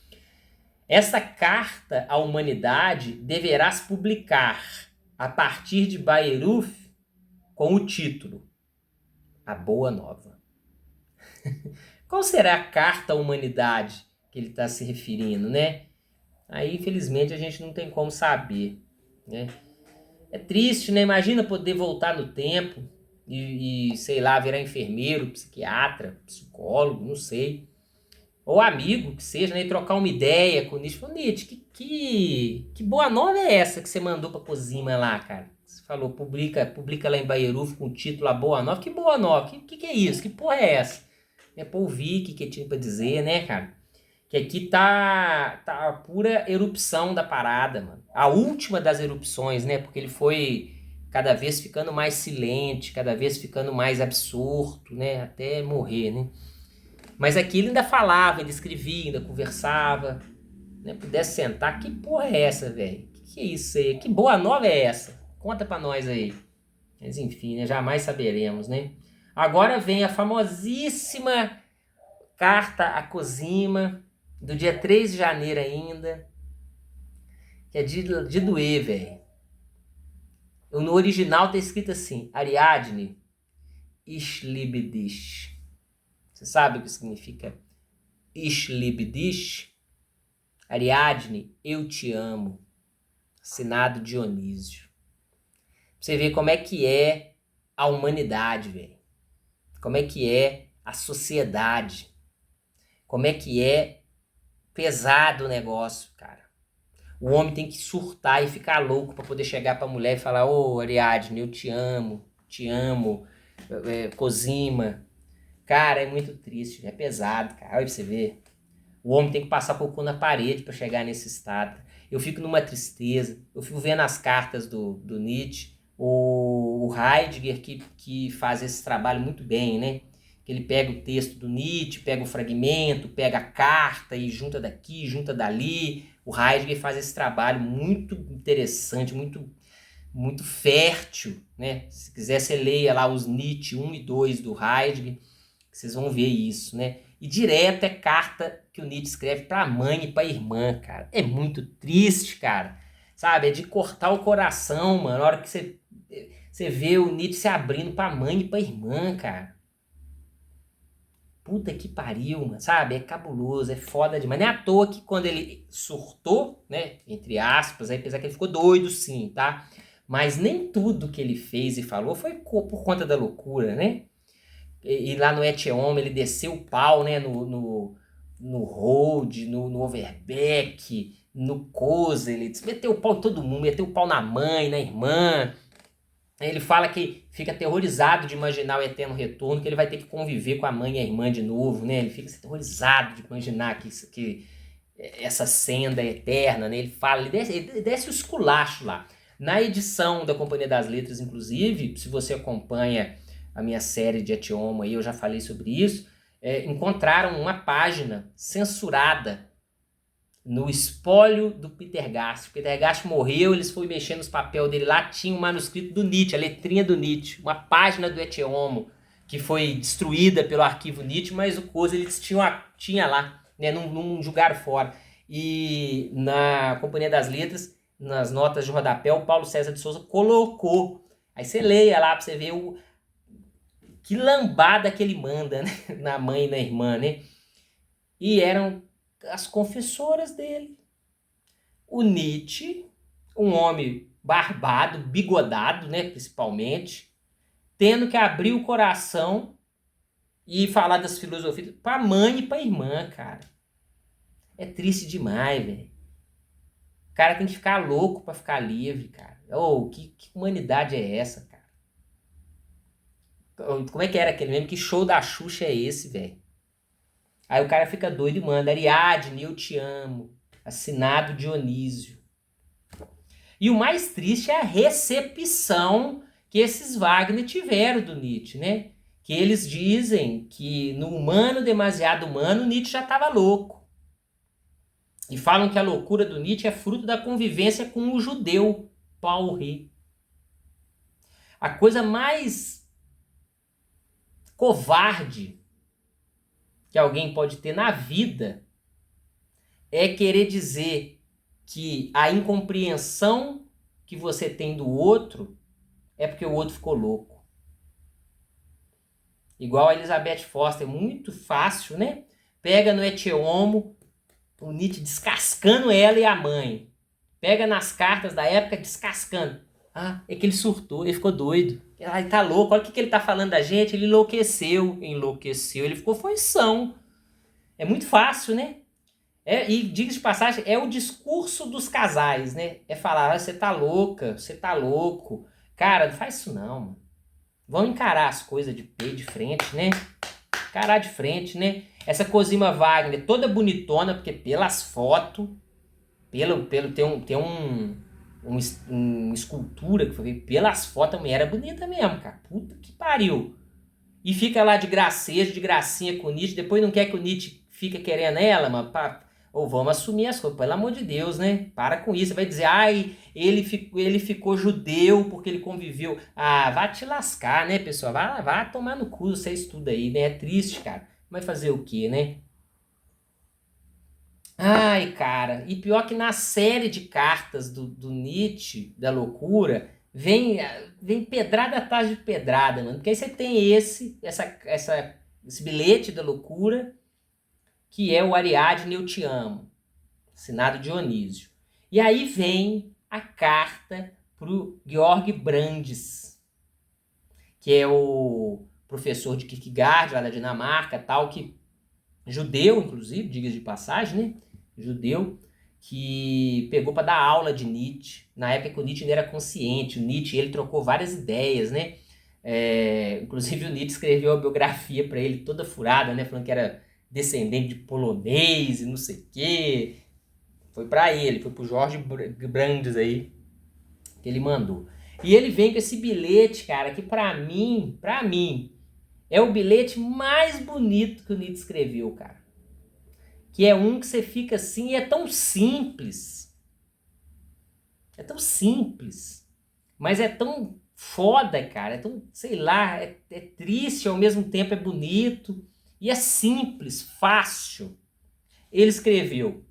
Essa carta à humanidade deverás publicar a partir de Bayreuth com o título A Boa Nova. Qual será a carta à humanidade que ele está se referindo, né? Aí, infelizmente, a gente não tem como saber, né? É triste, né? Imagina poder voltar no tempo e sei lá, virar enfermeiro, psiquiatra, psicólogo, não sei. Ou amigo, que seja, né? E trocar uma ideia com o Nietzsche. Falou, Nietzsche, que boa nova é essa que você mandou pra Cosima lá, cara? Você falou, publica lá em Bayreuth com o título A Boa Nova. Que boa nova? Que é isso? Que porra é essa? É pra ouvir o que tinha pra dizer, né, cara? Que aqui tá a pura erupção da parada, mano. A última das erupções, né? Porque ele foi cada vez ficando mais silente, cada vez ficando mais absurdo, né? Até morrer, né? Mas aqui ele ainda falava, ainda escrevia, ainda conversava, né? Pudesse sentar, que porra é essa, velho? Que é isso aí? Que boa nova é essa? Conta pra nós aí. Mas enfim, né? Jamais saberemos, né? Agora vem a famosíssima carta a Cosima, do dia 3 de janeiro ainda, que é de doer, velho. No original tá escrito assim, Ariadne, Ishlibdish. Você sabe o que significa Ishlibdish? Ariadne, eu te amo. Assinado Dionísio. Você vê como é que é a humanidade, velho. Como é que é a sociedade. Como é que é pesado o negócio, cara. O homem tem que surtar e ficar louco pra poder chegar pra mulher e falar, ô Ariadne, eu te amo, Cosima. Cara, é muito triste, é pesado, cara. Olha pra você ver. O homem tem que passar por cu na parede pra chegar nesse estado. Eu fico numa tristeza. Eu fico vendo as cartas do Nietzsche, o Heidegger que faz esse trabalho muito bem, né? Que ele pega o texto do Nietzsche, pega o fragmento, pega a carta e junta daqui, junta dali. O Heidegger faz esse trabalho muito interessante, muito fértil, né? Se quiser, você leia lá os Nietzsche 1 e 2 do Heidegger, vocês vão ver isso, né? E direto é carta que o Nietzsche escreve pra mãe e pra irmã, cara. É muito triste, cara. Sabe? É de cortar o coração, mano. Na hora que você vê o Nietzsche se abrindo pra mãe e pra irmã, cara. Puta que pariu, mano, sabe? É cabuloso, é foda demais. Não é à toa que quando ele surtou, né? Entre aspas, aí, apesar que ele ficou doido sim, tá? Mas nem tudo que ele fez e falou foi por conta da loucura, né? E lá no Et Homme ele desceu o pau, né? No Hold, no Overbeck, no Koselleitz. Meteu o pau em todo mundo, meteu o pau na mãe, na irmã. Ele fala que fica aterrorizado de imaginar o eterno retorno, que ele vai ter que conviver com a mãe e a irmã de novo, né? Ele fica aterrorizado de imaginar que essa senda é eterna, né? Ele fala, ele desce o esculacho lá. Na edição da Companhia das Letras, inclusive, se você acompanha a minha série de Et Homo aí, eu já falei sobre isso, encontraram uma página censurada no espólio do Peter Gast. Peter Gast morreu, eles foram mexendo nos papéis dele lá, tinha um manuscrito do Nietzsche, a letrinha do Nietzsche, uma página do Ecce Homo, que foi destruída pelo arquivo Nietzsche, mas o coisa eles tinha lá, né, não jogaram fora. E na Companhia das Letras, nas notas de rodapé, o Paulo César de Souza colocou. Aí você leia lá pra você ver que lambada que ele manda, né, na mãe e na irmã, né? E eram as confessoras dele. O Nietzsche, um homem barbado, bigodado, né, principalmente, tendo que abrir o coração e falar das filosofias pra mãe e pra irmã, cara. É triste demais, velho. O cara tem que ficar louco pra ficar livre, cara. Oh, que humanidade é essa, cara? Como é que era aquele mesmo? Que show da Xuxa é esse, velho? Aí o cara fica doido e manda: Ariadne, eu te amo. Assinado Dionísio. E o mais triste é a recepção que esses Wagner tiveram do Nietzsche, né? Que eles dizem que no Humano Demasiado Humano, Nietzsche já estava louco. E falam que a loucura do Nietzsche é fruto da convivência com o judeu Paul Ricoeur. A coisa mais covarde que alguém pode ter na vida é querer dizer que a incompreensão que você tem do outro é porque o outro ficou louco. Igual a Elizabeth Foster, muito fácil, né? Pega no Ecce Homo, o Nietzsche descascando ela e a mãe. Pega nas cartas da época descascando. Ah, é que ele surtou, ele ficou doido. Ele tá louco, olha o que ele tá falando da gente, ele enlouqueceu, ele ficou foição. É muito fácil, né? E diga-se de passagem, é o discurso dos casais, né? É falar, você tá louca, você tá louco. Cara, não faz isso não, mano. Vamos encarar as coisas de frente, né? Encarar de frente, né? Essa Cosima Wagner, toda bonitona, porque pelas fotos, tem uma escultura que foi pelas fotos, a mulher era bonita mesmo, cara. Puta que pariu. E fica lá de gracejo, de gracinha com o Nietzsche, depois não quer que o Nietzsche fique querendo ela, mano. Ou vamos assumir as coisas, pelo amor de Deus, né? Para com isso, vai dizer, ai, ele ficou judeu porque ele conviveu. Ah, vai te lascar, né, pessoal? Vai tomar no cu, você estuda aí, né? É triste, cara. Mas fazer o quê, né? Ai, cara, e pior que na série de cartas do Nietzsche, da loucura, vem pedrada atrás de pedrada, mano. Porque aí você tem esse bilhete da loucura, que é o Ariadne, eu te amo, assinado Dionísio. E aí vem a carta pro Georg Brandes, que é o professor de Kierkegaard, lá da Dinamarca, tal, que judeu, inclusive, diga-se de passagem, né? Judeu, que pegou para dar aula de Nietzsche. Na época que o Nietzsche não era consciente, o Nietzsche ele trocou várias ideias, né? Inclusive o Nietzsche escreveu a biografia para ele toda furada, né? Falando que era descendente de polonês e não sei o quê. Foi para ele, foi pro Jorge Brandes aí que ele mandou. E ele vem com esse bilhete, cara, que para mim, é o bilhete mais bonito que o Nietzsche escreveu, cara. Que é um que você fica assim e é tão simples. É tão simples. Mas é tão foda, cara. É tão, sei lá, é triste, ao mesmo tempo é bonito. E é simples, fácil. Ele escreveu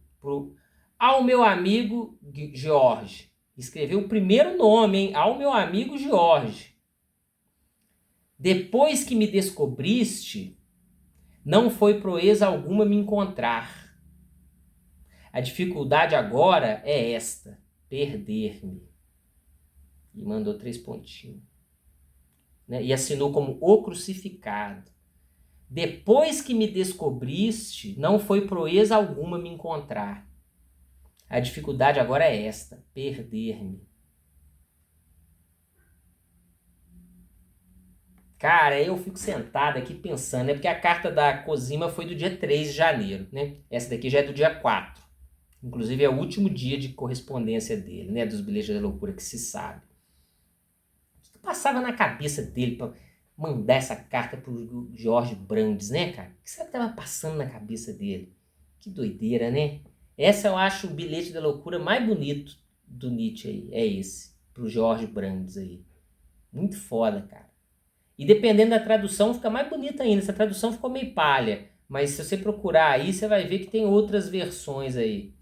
ao meu amigo Jorge. Escreveu o primeiro nome, hein? Ao meu amigo Jorge. Depois que me descobriste, não foi proeza alguma me encontrar. A dificuldade agora é esta, perder-me. E mandou 3 pontinhos. Né? E assinou como o crucificado. Depois que me descobriste, não foi proeza alguma me encontrar. A dificuldade agora é esta, perder-me. Cara, eu fico sentado aqui pensando, né? Porque a carta da Cosima foi do dia 3 de janeiro, né? Essa daqui já é do dia 4. Inclusive é o último dia de correspondência dele, né? Dos bilhetes da loucura que se sabe. O que passava na cabeça dele pra mandar essa carta pro Jorge Brandes, né, cara? O que será que tava passando na cabeça dele? Que doideira, né? Essa eu acho o bilhete da loucura mais bonito do Nietzsche aí, é esse, pro Jorge Brandes aí. Muito foda, cara. E dependendo da tradução, fica mais bonita ainda. Essa tradução ficou meio palha, mas se você procurar aí, você vai ver que tem outras versões aí.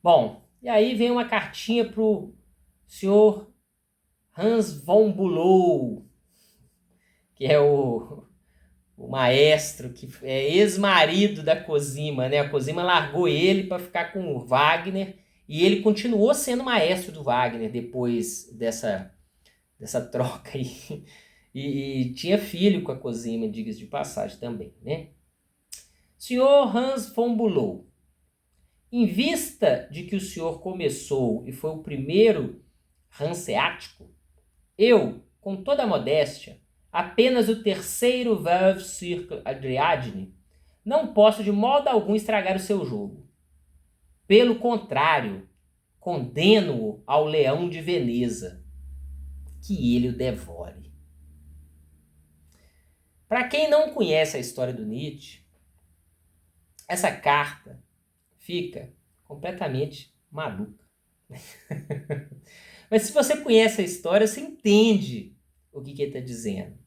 Bom, e aí vem uma cartinha pro senhor Hans von Bülow, que é o maestro, que é ex-marido da Cosima, né? A Cosima largou ele para ficar com o Wagner e ele continuou sendo maestro do Wagner depois dessa troca aí. E tinha filho com a Cosima, diga-se de passagem também, né? Senhor Hans von Bülow, em vista de que o senhor começou e foi o primeiro hanseático, eu, com toda a modéstia, apenas o terceiro Veuve sur Ariadne, não posso de modo algum estragar o seu jogo. Pelo contrário, condeno-o ao leão de Veneza, que ele o devore. Para quem não conhece a história do Nietzsche, essa carta fica completamente maluca. Mas se você conhece a história, você entende o que ele está dizendo,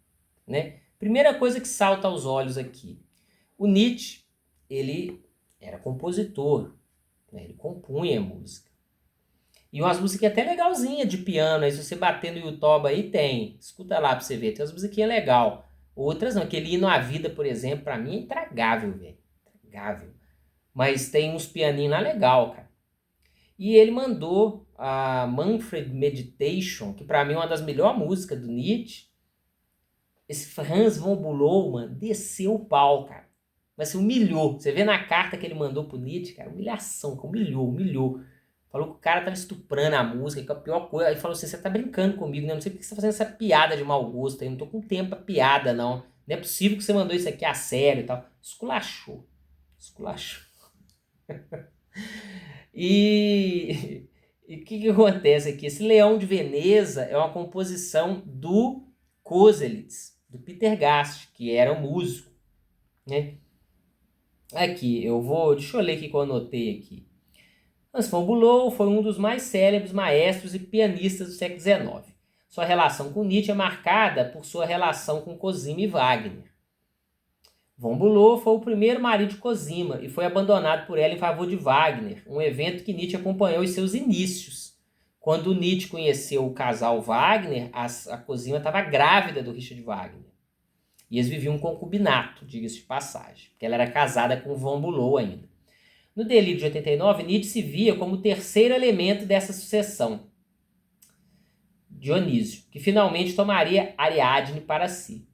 né? Primeira coisa que salta aos olhos aqui. O Nietzsche, ele era compositor, né? Ele compunha música. E umas músicas até legalzinhas de piano, aí se você bater no YouTube aí tem. Escuta lá pra você ver, tem umas musiquinhas legais. Outras não, aquele Hino à Vida, por exemplo, pra mim é intragável, velho. Intragável. Mas tem uns pianinhos lá legal, cara. E ele mandou a Manfred Meditation, que pra mim é uma das melhores músicas do Nietzsche. Esse Hans von Bülow, mano, desceu o pau, cara. Mas se humilhou. Você vê na carta que ele mandou pro Nietzsche, cara, humilhação, humilhou. Falou que o cara tava estuprando a música, que é a pior coisa. Aí falou assim, você tá brincando comigo, né? Não sei por que você tá fazendo essa piada de mau gosto aí. Não tô com tempo pra piada, não. Não é possível que você mandou isso aqui a sério e tal. Esculachou. E o que acontece aqui? Esse Leão de Veneza é uma composição do Koselleitz, do Peter Gast, que era um músico, né? Aqui, deixa eu ler o que eu anotei aqui. Hans von Bülow foi um dos mais célebres maestros e pianistas do século XIX. Sua relação com Nietzsche é marcada por sua relação com Cosima e Wagner. Von Bülow foi o primeiro marido de Cosima e foi abandonado por ela em favor de Wagner, um evento que Nietzsche acompanhou em seus inícios. Quando Nietzsche conheceu o casal Wagner, a Cosima estava grávida do Richard Wagner. E eles viviam um concubinato, diga-se de passagem, porque ela era casada com Von Bülow ainda. No Delírio de 89, Nietzsche se via como o terceiro elemento dessa sucessão, Dionísio, que finalmente tomaria Ariadne para si.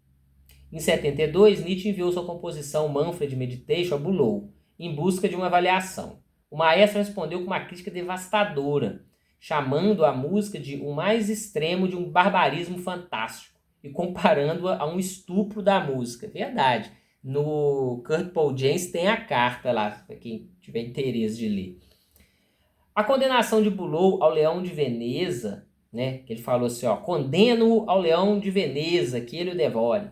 Em 72, Nietzsche enviou sua composição Manfred Meditation a Bülow, em busca de uma avaliação. O maestro respondeu com uma crítica devastadora, chamando a música de o mais extremo de um barbarismo fantástico e comparando-a a um estupro da música. Verdade. No Kurt Paul James tem a carta lá, para quem tiver interesse de ler. A condenação de Bülow ao Leão de Veneza, né, que ele falou assim, ó, condeno-o ao Leão de Veneza, que ele o devore.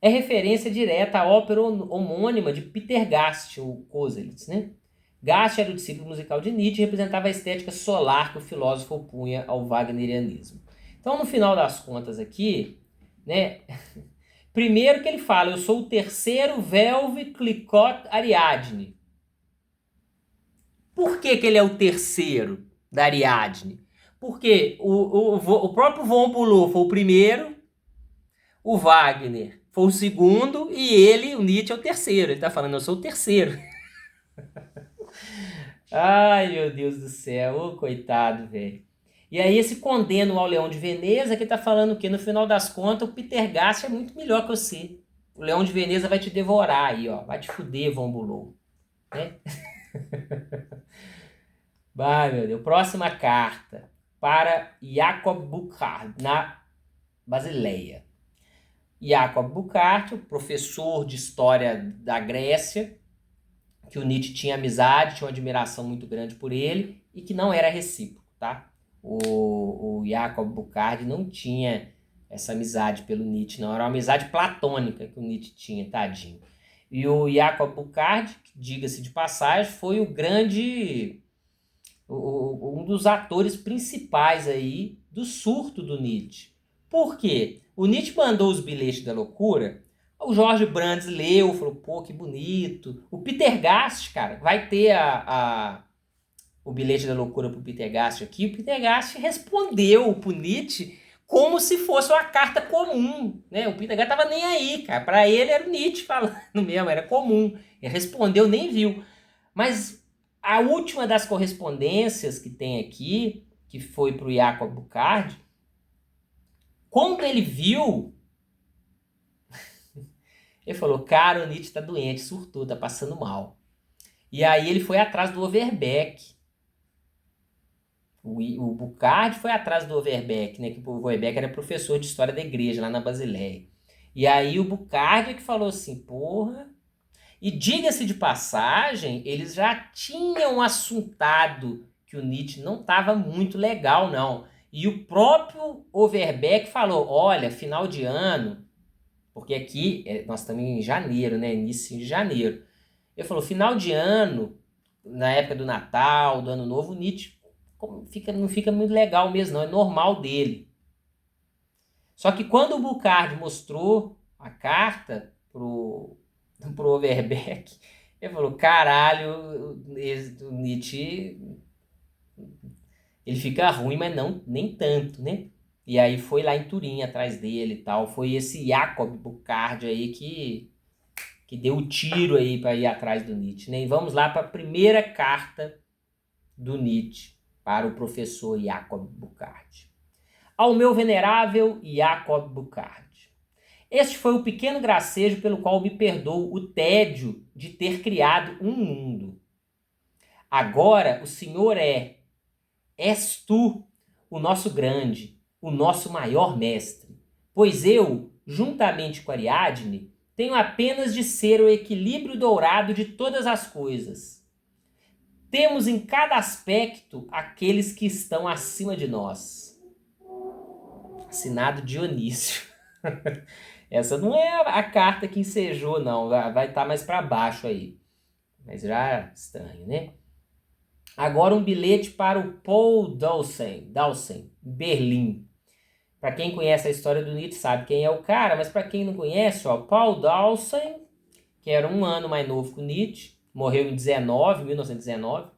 É referência direta à ópera homônima de Peter Gast, o Koselleitz, né? Gast era o discípulo musical de Nietzsche e representava a estética solar que o filósofo opunha ao wagnerianismo. Então, no final das contas aqui, né? Primeiro que ele fala, eu sou o terceiro Veuve Clicquot Ariadne. Por que ele é o terceiro da Ariadne? Porque o próprio Von Bülow foi o primeiro, o Wagner foi o segundo e ele, o Nietzsche, é o terceiro. Ele tá falando, eu sou o terceiro. Ai, meu Deus do céu, ô coitado, velho. E aí esse condeno ao Leão de Veneza que tá falando que no final das contas o Peter Gast é muito melhor que você. O Leão de Veneza vai te devorar aí, ó. Vai te fuder, Von Bülow. Né? Vai, meu Deus. Próxima carta para Jacob Burckhardt, na Basileia. Jacob Burckhardt, o professor de história da Grécia, que o Nietzsche tinha amizade, tinha uma admiração muito grande por ele e que não era recíproco, tá? O Jacob Burckhardt não tinha essa amizade pelo Nietzsche, não. Era uma amizade platônica que o Nietzsche tinha, tadinho. E o Jacob Burckhardt, diga-se de passagem, foi um dos atores principais aí do surto do Nietzsche. Por quê? O Nietzsche mandou os bilhetes da loucura, o Jorge Brandes leu, falou, pô, que bonito. O Peter Gast, cara, vai ter o bilhete da loucura pro Peter Gast aqui. O Peter Gast respondeu pro Nietzsche como se fosse uma carta comum, né? O Peter Gast tava nem aí, cara. Para ele era o Nietzsche falando mesmo, era comum. Ele respondeu, nem viu. Mas a última das correspondências que tem aqui, que foi pro Jacob Burckhardt, quando ele viu, ele falou, cara, o Nietzsche tá doente, surtou, tá passando mal. E aí ele foi atrás do Overbeck. O Burckhardt foi atrás do Overbeck, né? Que o Overbeck era professor de história da igreja lá na Basileia. E aí o Burckhardt é que falou assim, porra. E diga-se de passagem, eles já tinham assuntado que o Nietzsche não estava muito legal, não. E o próprio Overbeck falou, olha, final de ano, porque aqui nós estamos em janeiro, né? Início de janeiro. Ele falou, final de ano, na época do Natal, do Ano Novo, o Nietzsche não fica muito legal mesmo, não. É normal dele. Só que quando o Burckhardt mostrou a carta pro Overbeck, ele falou, caralho, o Nietzsche, ele fica ruim, mas não, nem tanto, né? E aí foi lá em Turim atrás dele e tal. Foi esse Jacob Burckhardt aí que deu o tiro aí para ir atrás do Nietzsche, né? E vamos lá para a primeira carta do Nietzsche para o professor Jacob Burckhardt. Ao meu venerável Jacob Burckhardt, este foi o pequeno gracejo pelo qual me perdoo o tédio de ter criado um mundo. Agora o Senhor és tu o nosso grande, o nosso maior mestre, pois eu, juntamente com Ariadne, tenho apenas de ser o equilíbrio dourado de todas as coisas. Temos em cada aspecto aqueles que estão acima de nós. Assinado Dionísio. Essa não é a carta que ensejou, não. Vai estar mais para baixo aí. Mas já estranho, né? Agora um bilhete para o Paul Dawson, Berlim. Para quem conhece a história do Nietzsche sabe quem é o cara, mas para quem não conhece, ó, Paul Dawson, que era um ano mais novo que o Nietzsche, morreu em 1919,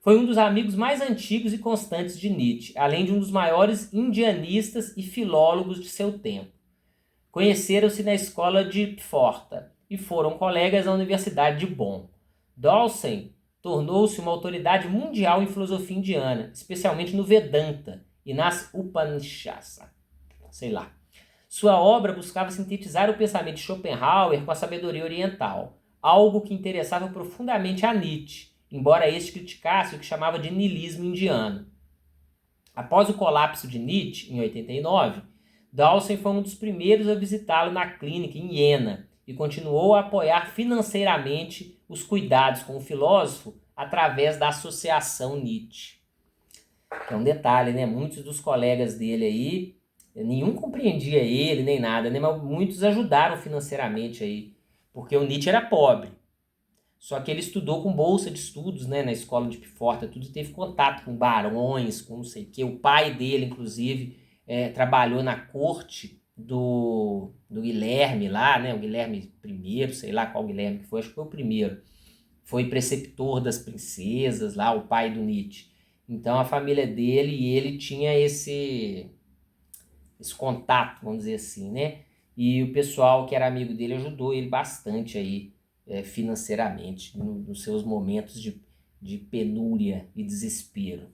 foi um dos amigos mais antigos e constantes de Nietzsche, além de um dos maiores indianistas e filólogos de seu tempo. Conheceram-se na escola de Pforta e foram colegas na Universidade de Bonn. Dawson tornou-se uma autoridade mundial em filosofia indiana, especialmente no Vedanta e nas Upanishads. Sei lá. Sua obra buscava sintetizar o pensamento de Schopenhauer com a sabedoria oriental, algo que interessava profundamente a Nietzsche, embora este criticasse o que chamava de niilismo indiano. Após o colapso de Nietzsche, em 89, Dawson foi um dos primeiros a visitá-lo na clínica em Iena e continuou a apoiar financeiramente os cuidados com o filósofo através da Associação Nietzsche. É um detalhe, né? Muitos dos colegas dele aí, nenhum compreendia ele nem nada, né? Mas muitos ajudaram financeiramente aí, porque o Nietzsche era pobre. Só que ele estudou com bolsa de estudos, né, na escola de Pforta, tudo, teve contato com barões, com não sei o quê. O pai dele, inclusive, trabalhou na corte do Guilherme lá, né, o Guilherme I, sei lá qual Guilherme que foi, acho que foi o primeiro. Foi preceptor das princesas lá, o pai do Nietzsche. Então a família dele e ele tinha esse contato, vamos dizer assim, né? E o pessoal que era amigo dele ajudou ele bastante aí, financeiramente, nos seus momentos de penúria e desespero.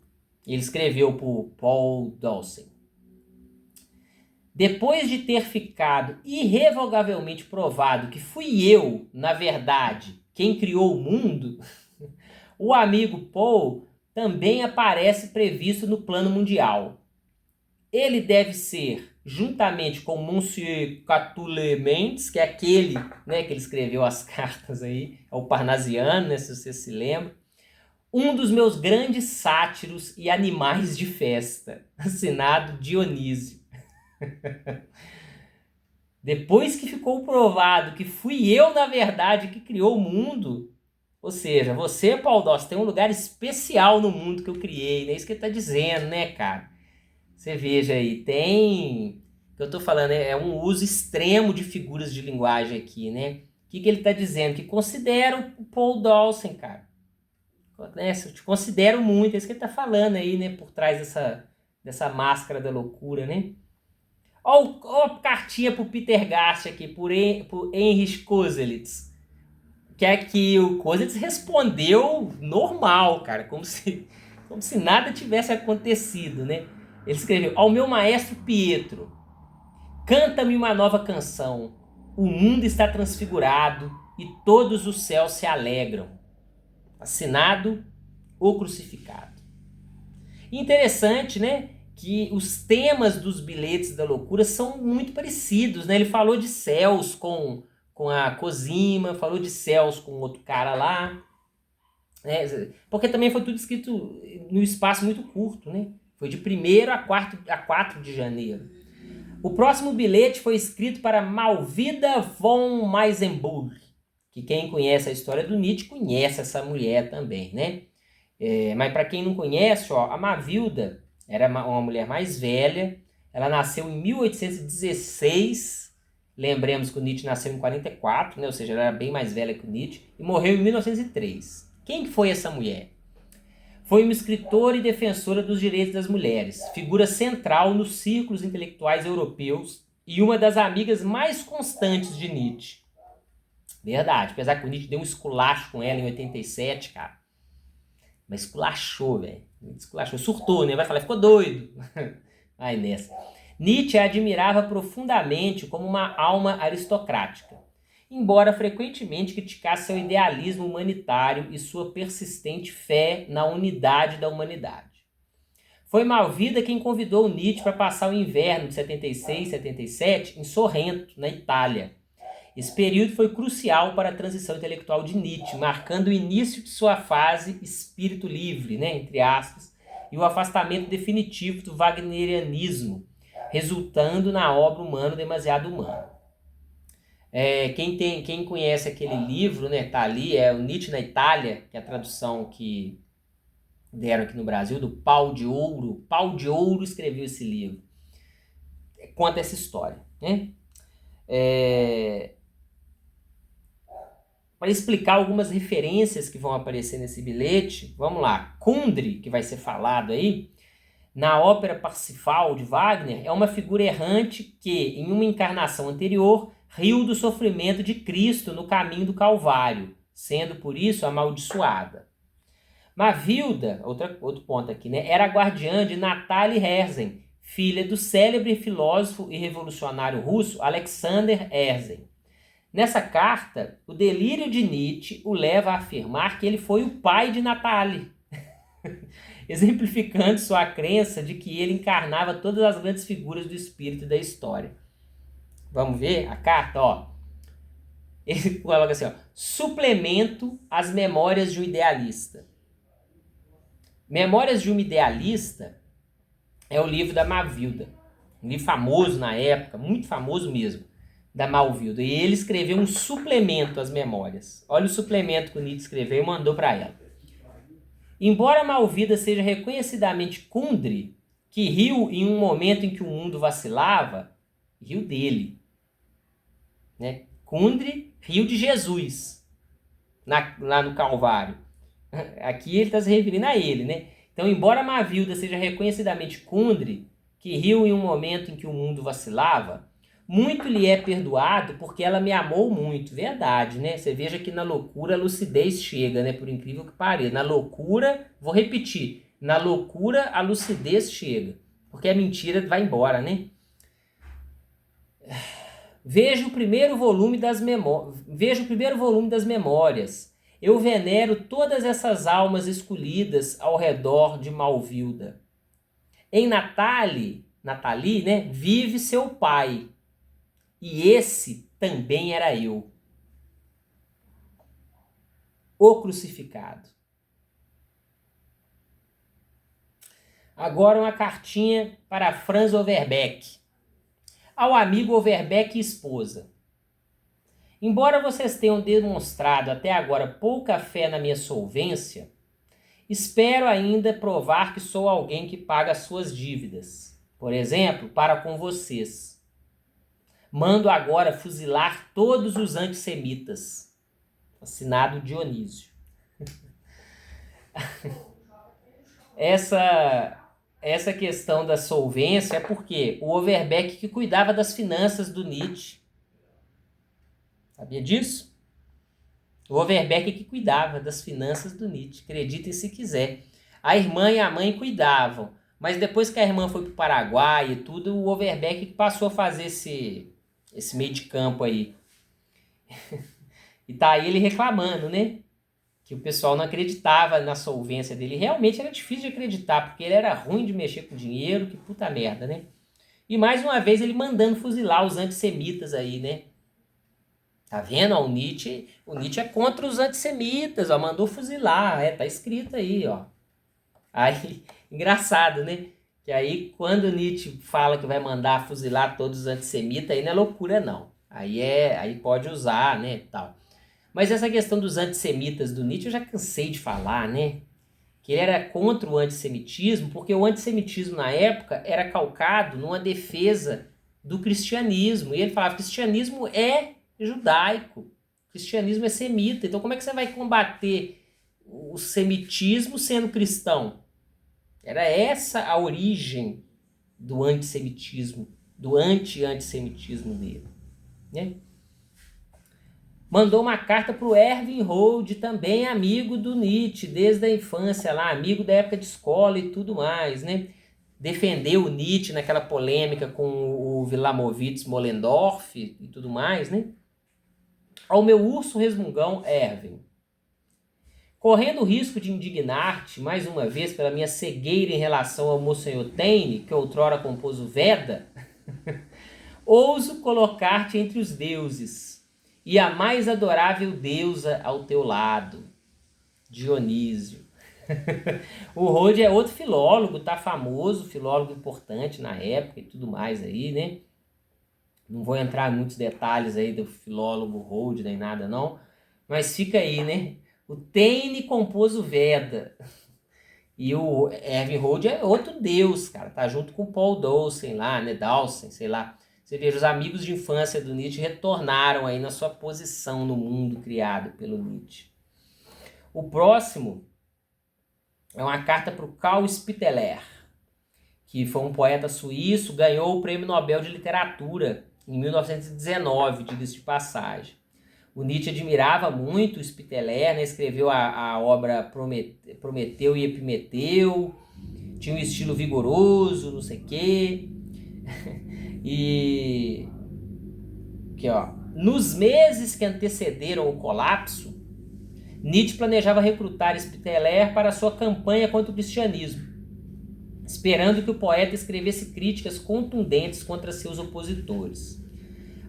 Ele escreveu para o Paul Dawson. Depois de ter ficado irrevogavelmente provado que fui eu, na verdade, quem criou o mundo, o amigo Paul também aparece previsto no plano mundial. Ele deve ser, juntamente com Monsieur Catulle-Mendes, que é aquele, né, que ele escreveu as cartas aí, é o parnasiano, né, se você se lembra, um dos meus grandes sátiros e animais de festa, assinado Dionísio. Depois que ficou provado que fui eu, na verdade, que criou o mundo, ou seja, você, Paul Doss, tem um lugar especial no mundo que eu criei, né? Isso que ele tá dizendo, né, cara? Você veja aí, tem... O que eu tô falando é um uso extremo de figuras de linguagem aqui, né? O que ele tá dizendo? Que considero o Paul Dawson, cara. Né? Eu te considero muito, é isso que ele tá falando aí, né? Por trás dessa máscara da loucura, né? Ó a cartinha pro Peter Gast aqui, por Heinrich Koselitz. Que é que o Koselitz respondeu normal, cara, como se nada tivesse acontecido, né? Ele escreveu: ao meu maestro Pietro, canta-me uma nova canção. O mundo está transfigurado e todos os céus se alegram. Assinado, o crucificado. Interessante, né? Que os temas dos bilhetes da loucura são muito parecidos, né? Ele falou de céus com a Cosima, falou de céus com outro cara lá, né? Porque também foi tudo escrito num espaço muito curto, né? Foi de 1º a 4 de janeiro. O próximo bilhete foi escrito para Malvida von Meisenburg, que quem conhece a história do Nietzsche conhece essa mulher também, né? Mas para quem não conhece, ó, a Mavilda era uma mulher mais velha, ela nasceu em 1816, lembremos que o Nietzsche nasceu em 44, né? Ou seja, ela era bem mais velha que o Nietzsche, e morreu em 1903. Quem foi essa mulher? Foi uma escritora e defensora dos direitos das mulheres, figura central nos círculos intelectuais europeus e uma das amigas mais constantes de Nietzsche. Verdade, apesar que o Nietzsche deu um esculacho com ela em 87, cara. Mas esculachou, velho. Esculachou, surtou, né? Vai falar, ficou doido. Vai nessa. Nietzsche a admirava profundamente como uma alma aristocrática, embora frequentemente criticasse seu idealismo humanitário e sua persistente fé na unidade da humanidade. Foi Malvida quem convidou Nietzsche para passar o inverno de 76 e 77 em Sorrento, na Itália. Esse período foi crucial para a transição intelectual de Nietzsche, marcando o início de sua fase espírito livre, né, entre aspas, e o afastamento definitivo do wagnerianismo, resultando na obra Humano Demasiado Humano. Quem conhece aquele livro, né, tá ali, é o Nietzsche na Itália, que é a tradução que deram aqui no Brasil, do Pau de Ouro. Pau de Ouro escreveu esse livro. Conta essa história, né? Para explicar algumas referências que vão aparecer nesse bilhete, vamos lá. Kundry, que vai ser falado aí, na ópera Parsifal de Wagner, é uma figura errante que, em uma encarnação anterior, riu do sofrimento de Cristo no caminho do Calvário, sendo por isso amaldiçoada. Mavilda, outro ponto aqui, né, era guardiã de Natalie Herzen, filha do célebre filósofo e revolucionário russo Alexander Herzen. Nessa carta, o delírio de Nietzsche o leva a afirmar que ele foi o pai de Natalie, exemplificando sua crença de que ele encarnava todas as grandes figuras do espírito da história. Vamos ver a carta, ó. Ele coloca assim, ó: suplemento às memórias de um idealista. Memórias de um idealista é o livro da Mavilda, um livro famoso na época, muito famoso mesmo, da Mavilda. E ele escreveu um suplemento às memórias. Olha o suplemento que o Nietzsche escreveu e mandou para ela. Embora Malvida seja reconhecidamente Kundry, que riu em um momento em que o mundo vacilava, riu dele. Né? Kundry riu de Jesus, lá no Calvário. Aqui ele está se referindo a ele, né? Então, embora Mavilda seja reconhecidamente Kundry, que riu em um momento em que o mundo vacilava, muito lhe é perdoado porque ela me amou muito. Verdade, né? Você veja que na loucura a lucidez chega, né? Por incrível que pareça. Na loucura, vou repetir, na loucura a lucidez chega. Porque a mentira vai embora, né? Veja o primeiro volume das memórias. Eu venero todas essas almas escolhidas ao redor de Malvilda. Em Natalie, né, vive seu pai. E esse também era eu. O crucificado. Agora uma cartinha para Franz Overbeck. Ao amigo Overbeck e esposa. Embora vocês tenham demonstrado até agora pouca fé na minha solvência, espero ainda provar que sou alguém que paga as suas dívidas. Por exemplo, para com vocês. Mando agora fuzilar todos os antissemitas. Assinado Dionísio. Essa questão da solvência é porque o Overbeck que cuidava das finanças do Nietzsche. Sabia disso? O Overbeck que cuidava das finanças do Nietzsche. Acreditem se quiser. A irmã e a mãe cuidavam. Mas depois que a irmã foi para o Paraguai e tudo, o Overbeck passou a fazer esse meio de campo aí. E tá aí ele reclamando, né? Que o pessoal não acreditava na solvência dele. Realmente era difícil de acreditar, porque ele era ruim de mexer com dinheiro, que puta merda, né? E mais uma vez ele mandando fuzilar os antissemitas aí, né? Tá vendo? Ó, o Nietzsche é contra os antissemitas, ó, mandou fuzilar, tá escrito aí, ó. Aí, engraçado, né? Que aí quando o Nietzsche fala que vai mandar fuzilar todos os antissemitas, aí não é loucura não. Aí pode usar, né, tal. Mas essa questão dos antissemitas do Nietzsche eu já cansei de falar, né? Que ele era contra o antissemitismo, porque o antissemitismo na época era calcado numa defesa do cristianismo. E ele falava que o cristianismo é judaico, o cristianismo é semita. Então como é que você vai combater o semitismo sendo cristão? Era essa a origem do antissemitismo, do anti-antissemitismo dele, né? Mandou uma carta para o Erwin Rold, também amigo do Nietzsche, desde a infância lá, amigo da época de escola e tudo mais, né? Defendeu o Nietzsche naquela polêmica com o Wilamowitz Mollendorf e tudo mais, né? Ao meu urso resmungão, Erwin. Correndo o risco de indignar-te, mais uma vez, pela minha cegueira em relação ao Monsenhor Taine, que outrora compôs o Veda, ouso colocar-te entre os deuses, e a mais adorável deusa ao teu lado, Dionísio. O Rode é outro filólogo, tá famoso, filólogo importante na época e tudo mais aí, né? Não vou entrar em muitos detalhes aí do filólogo Rode nem nada não, mas fica aí, né? O Taine compôs o Veda. E o Erwin Rold é outro deus, cara. Tá junto com o Paul Dawson lá, né? Dawson, sei lá. Você veja, os amigos de infância do Nietzsche retornaram aí na sua posição no mundo criado pelo Nietzsche. O próximo é uma carta para o Carl Spitteler, que foi um poeta suíço, ganhou o Prêmio Nobel de Literatura em 1919, diga-se de passagem. O Nietzsche admirava muito o Spitteler, né? Escreveu a obra Prometeu e Epimeteu, tinha um estilo vigoroso, não sei o quê. E aqui, ó, nos meses que antecederam o colapso, Nietzsche planejava recrutar Spitteler para sua campanha contra o cristianismo, esperando que o poeta escrevesse críticas contundentes contra seus opositores.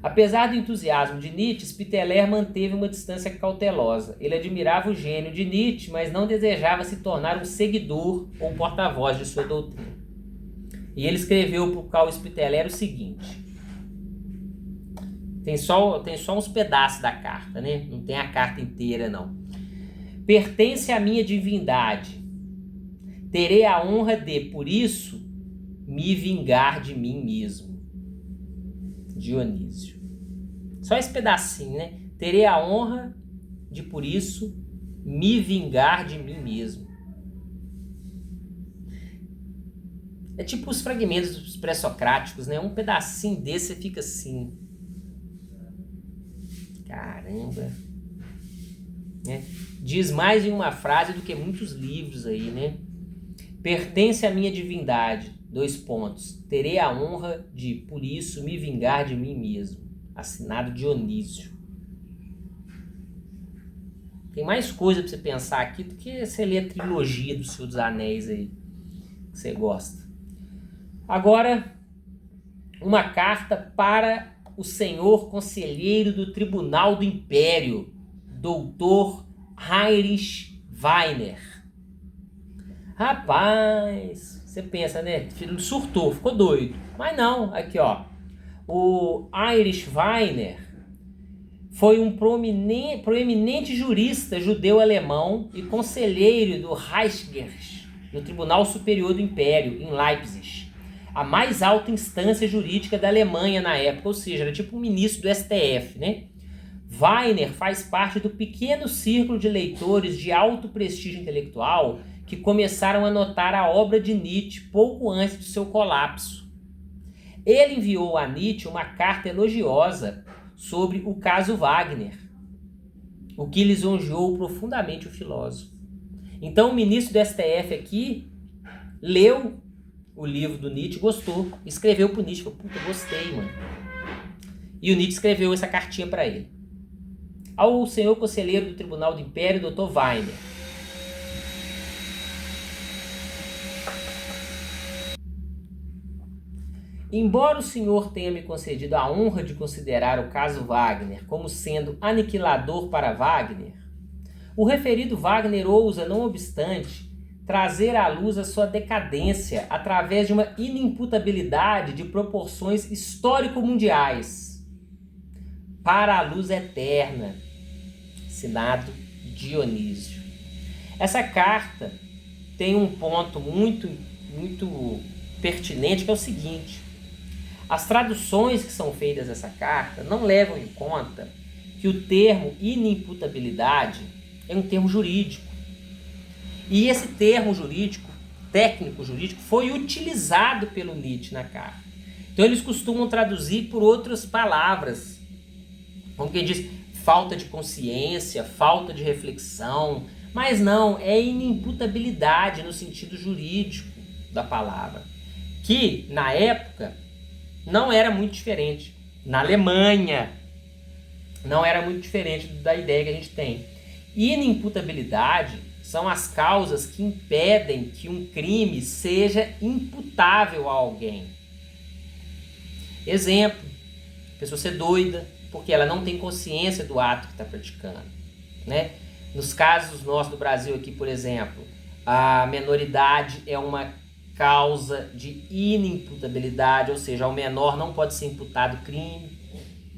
Apesar do entusiasmo de Nietzsche, Spitteler manteve uma distância cautelosa. Ele admirava o gênio de Nietzsche, mas não desejava se tornar um seguidor ou porta-voz de sua doutrina. E ele escreveu para o Carl Spitteler o seguinte. Tem só uns pedaços da carta, né? Não tem a carta inteira, não. Pertence à minha divindade. Terei a honra de, por isso, me vingar de mim mesmo. Dionísio. Só esse pedacinho, né? Terei a honra de, por isso, me vingar de mim mesmo. É tipo os fragmentos pré-socráticos, né? Um pedacinho desse você fica assim. Caramba. Né? Diz mais em uma frase do que muitos livros aí, né? Pertence à minha divindade. 2 pontos. Terei a honra de, por isso, me vingar de mim mesmo. Assinado Dionísio. Tem mais coisa pra você pensar aqui do que você ler a trilogia do Senhor dos Anéis aí, que você gosta. Agora, uma carta para o senhor conselheiro do Tribunal do Império, Dr. Heinrich Weiner. Rapaz, você pensa, né? Surtou, ficou doido. Mas não, aqui ó. O Heinrich Weiner foi um proeminente jurista judeu-alemão e conselheiro do Reichsgericht, do Tribunal Superior do Império, em Leipzig, a mais alta instância jurídica da Alemanha na época, ou seja, era tipo um ministro do STF, né? Weiner faz parte do pequeno círculo de leitores de alto prestígio intelectual que começaram a notar a obra de Nietzsche pouco antes do seu colapso. Ele enviou a Nietzsche uma carta elogiosa sobre o caso Wagner, o que lisonjeou profundamente o filósofo. Então o ministro do STF aqui leu o livro do Nietzsche, gostou, escreveu pro Nietzsche, falou, puta, gostei, mano. E o Nietzsche escreveu essa cartinha para ele. Ao senhor conselheiro do Tribunal do Império, Dr. Weiner. Embora o senhor tenha me concedido a honra de considerar o caso Wagner como sendo aniquilador para Wagner, o referido Wagner ousa, não obstante, trazer à luz a sua decadência através de uma inimputabilidade de proporções histórico-mundiais para a luz eterna. Assinado Dionísio. Essa carta tem um ponto muito pertinente, que é o seguinte: as traduções que são feitas dessa carta não levam em conta que o termo inimputabilidade é um termo jurídico. E esse termo jurídico, técnico jurídico, foi utilizado pelo Nietzsche na carta. Então eles costumam traduzir por outras palavras. Como quem diz, falta de consciência, falta de reflexão. Mas não, é inimputabilidade no sentido jurídico da palavra. Que, na época, não era muito diferente. Na Alemanha, não era muito diferente da ideia que a gente tem. Inimputabilidade são as causas que impedem que um crime seja imputável a alguém. Exemplo, a pessoa ser doida, porque ela não tem consciência do ato que está praticando, né? Nos casos nossos do Brasil aqui, por exemplo, a menoridade é uma causa de inimputabilidade, ou seja, ao menor não pode ser imputado crime,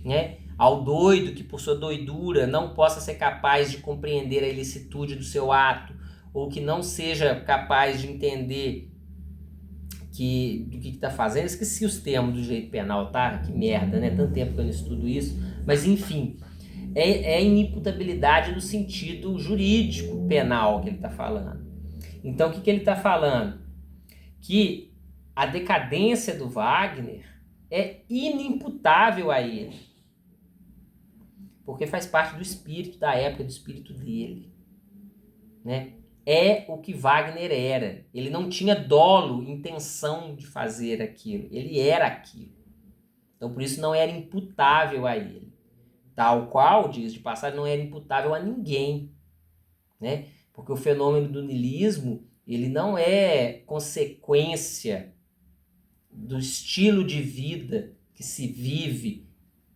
né? Ao doido que por sua doidura não possa ser capaz de compreender a ilicitude do seu ato, ou que não seja capaz de entender do que está fazendo. Esqueci os termos do direito penal, tá? Que merda, né? Tanto tempo que eu não estudo isso. Mas enfim, é inimputabilidade no sentido jurídico penal que ele está falando. Então o que ele está falando? Que a decadência do Wagner é inimputável a ele. Porque faz parte do espírito da época, do espírito dele, né? É o que Wagner era. Ele não tinha dolo, intenção de fazer aquilo. Ele era aquilo. Então, por isso, não era imputável a ele. Tal qual, diz de passagem, não era imputável a ninguém, né? Porque o fenômeno do niilismo, ele não é consequência do estilo de vida que se vive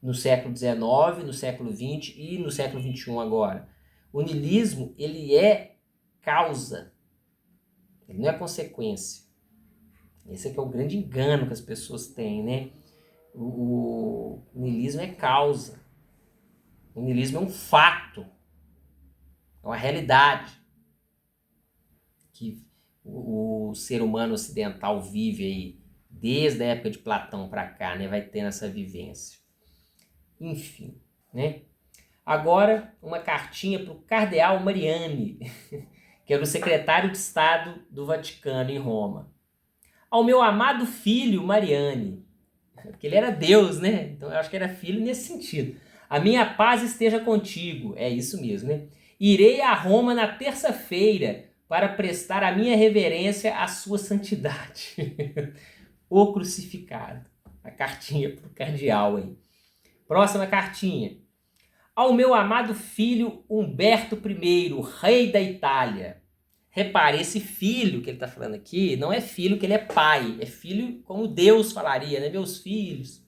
no século XIX, no século XX e no século XXI agora. O niilismo, ele é causa, ele não é consequência. Esse é que é o grande engano que as pessoas têm, né? O niilismo é causa. O niilismo é um fato, é uma realidade que o ser humano ocidental vive aí desde a época de Platão para cá, né? Vai tendo essa vivência. Enfim, né? Agora, uma cartinha para o cardeal Mariani, que era o secretário de Estado do Vaticano em Roma. Ao meu amado filho Mariani, porque ele era Deus, né? Então eu acho que era filho nesse sentido. A minha paz esteja contigo, é isso mesmo, né? Irei a Roma na terça-feira para prestar a minha reverência à sua santidade. O crucificado. A cartinha para o cardeal aí. Próxima cartinha. Ao meu amado filho Humberto I, rei da Itália. Repare, esse filho que ele está falando aqui não é filho que ele é pai, é filho como Deus falaria, né? Meus filhos.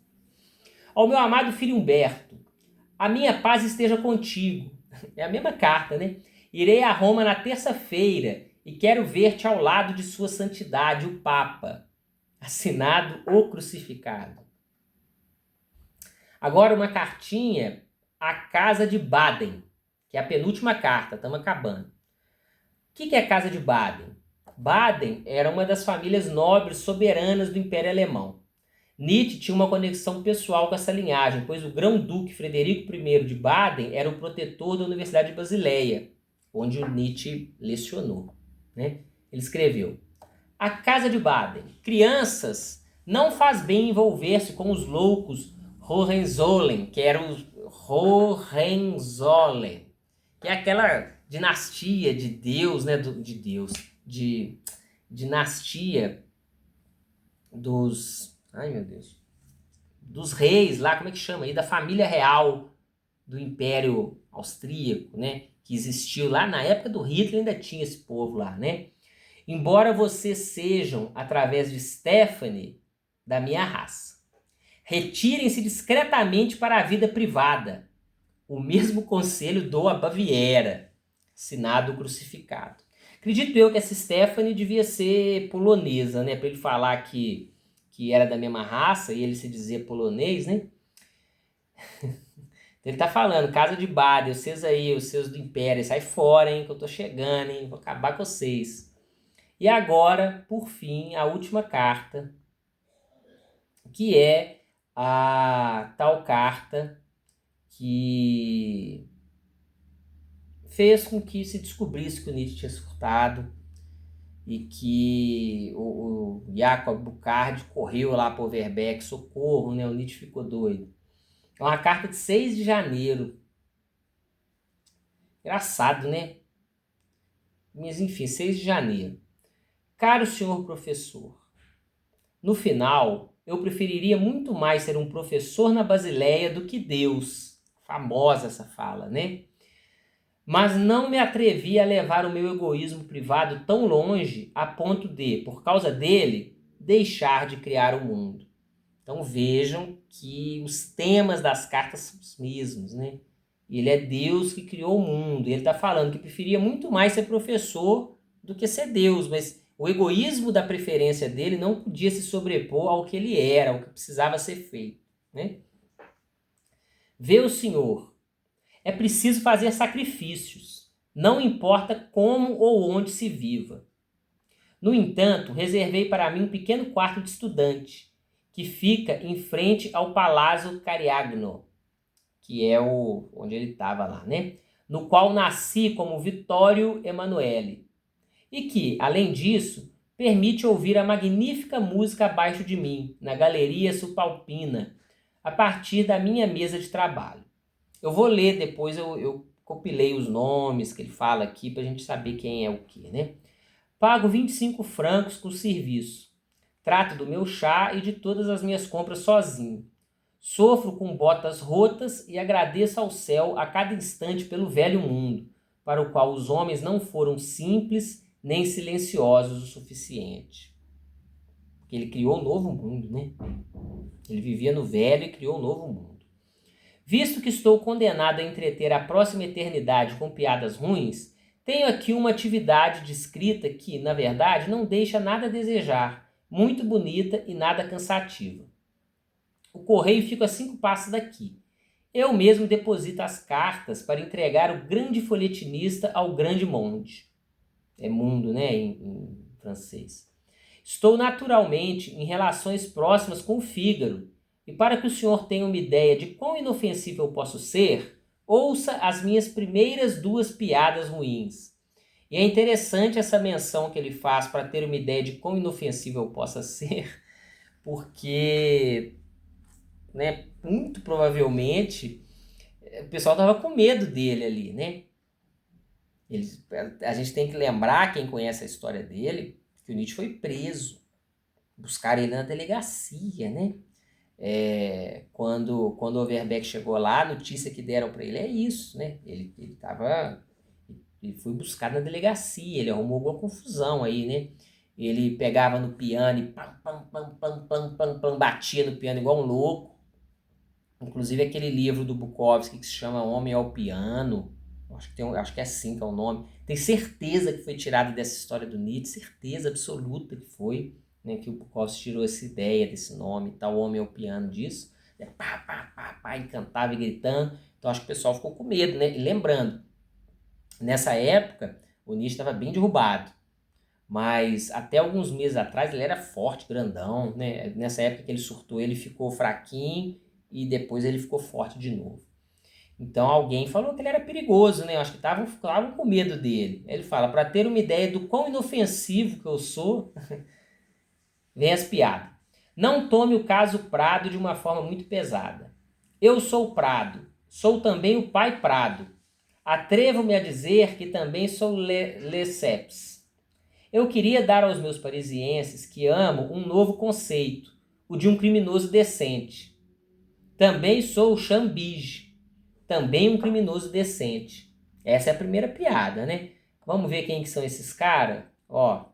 Ao meu amado filho Humberto, a minha paz esteja contigo. É a mesma carta, né? Irei a Roma na terça-feira e quero ver-te ao lado de sua santidade, o Papa. Assinado o crucificado. Agora uma cartinha à Casa de Baden, que é a penúltima carta, estamos acabando. O que é a Casa de Baden? Baden era uma das famílias nobres soberanas do Império Alemão. Nietzsche tinha uma conexão pessoal com essa linhagem, pois o grão-duque Frederico I de Baden era o protetor da Universidade de Basileia, onde o Nietzsche lecionou, né? Ele escreveu: A Casa de Baden. Crianças, não faz bem envolver-se com os loucos Hohenzollern, que eram os Hohenzollern, que é aquela dinastia de Deus, né? De dinastia dos... Ai, meu Deus. Dos reis lá, como é que chama aí? Da família real do Império Austríaco, né? Que existiu lá na época do Hitler, ainda tinha esse povo lá, né? Embora vocês sejam, através de Stephanie, da minha raça. Retirem-se discretamente para a vida privada. O mesmo conselho dou a Baviera, Senado crucificado. Acredito eu que essa Stephanie devia ser polonesa, né? Para ele falar que era da mesma raça e ele se dizer polonês, né? Ele tá falando, Casa de Baden, vocês aí, os seus do Império, sai fora, hein? Que eu tô chegando, hein? Vou acabar com vocês. E agora, por fim, a última carta, que é a tal carta que fez com que se descobrisse que o Nietzsche tinha surtado e que o Jacob Burckhardt correu lá para o Overbeck, socorro, né? O Nietzsche ficou doido. É uma carta de 6 de janeiro. Engraçado, né? Mas enfim, 6 de janeiro. Caro senhor professor, no final, eu preferiria muito mais ser um professor na Basileia do que Deus. Famosa essa fala, né? Mas não me atrevi a levar o meu egoísmo privado tão longe a ponto de, por causa dele, deixar de criar o mundo. Então vejam que os temas das cartas são os mesmos, né? Ele é Deus que criou o mundo. Ele está falando que preferia muito mais ser professor do que ser Deus, mas o egoísmo da preferência dele não podia se sobrepor ao que ele era, ao que precisava ser feito, né? Vê o Senhor. É preciso fazer sacrifícios. Não importa como ou onde se viva. No entanto, reservei para mim um pequeno quarto de estudante, que fica em frente ao Palácio Cariagno, que é onde ele estava lá, né? No qual nasci como Vittorio Emanuele, e que, além disso, permite ouvir a magnífica música abaixo de mim, na Galeria Subalpina, a partir da minha mesa de trabalho. Eu vou ler depois, eu compilei os nomes que ele fala aqui para a gente saber quem é o que, né? Pago 25 francos por serviço. Trato do meu chá e de todas as minhas compras sozinho. Sofro com botas rotas e agradeço ao céu a cada instante pelo velho mundo, para o qual os homens não foram simples nem silenciosos o suficiente. Porque ele criou um novo mundo, né? Ele vivia no velho e criou um novo mundo. Visto que estou condenado a entreter a próxima eternidade com piadas ruins, tenho aqui uma atividade de escrita que, na verdade, não deixa nada a desejar, muito bonita e nada cansativa. O correio fica a 5 passos daqui. Eu mesmo deposito as cartas para entregar o grande folhetinista ao grande monde. É mundo, né, em francês. Estou naturalmente em relações próximas com o Fígaro, e para que o senhor tenha uma ideia de quão inofensivo eu posso ser, ouça as minhas primeiras 2 piadas ruins. E é interessante essa menção que ele faz para ter uma ideia de quão inofensivo eu possa ser, porque, né, muito provavelmente o pessoal estava com medo dele ali, né? A gente tem que lembrar, quem conhece a história dele, que o Nietzsche foi preso. Buscaram ele na delegacia, né? Quando o Overbeck chegou lá, a notícia que deram para ele é isso, né? Ele foi buscado na delegacia, ele arrumou alguma confusão aí, né? Ele pegava no piano e pam, pam, pam, pam, pam, pam, pam, batia no piano igual um louco. Inclusive aquele livro do Bukowski que se chama Homem ao Piano, acho que é assim que é o nome. Tenho certeza que foi tirado dessa história do Nietzsche, certeza absoluta que foi, né, que o Bukowski tirou essa ideia desse nome, tal Homem ao Piano disso. E cantava e gritando. Então acho que o pessoal ficou com medo, né? E lembrando, nessa época, o Nietzsche estava bem derrubado. Mas até alguns meses atrás ele era forte, grandão, né? Nessa época que ele surtou, ele ficou fraquinho e depois ele ficou forte de novo. Então alguém falou que ele era perigoso, né? Eu acho que estavam com medo dele. Ele fala, para ter uma ideia do quão inofensivo que eu sou, vem as piadas. Não tome o caso Prado de uma forma muito pesada. Eu sou Prado, sou também o pai Prado. Atrevo-me a dizer que também sou Lesseps. Eu queria dar aos meus parisienses que amo um novo conceito, o de um criminoso decente. Também sou o Chambige, também um criminoso decente. Essa é a primeira piada, né? Vamos ver quem que são esses caras? Ó.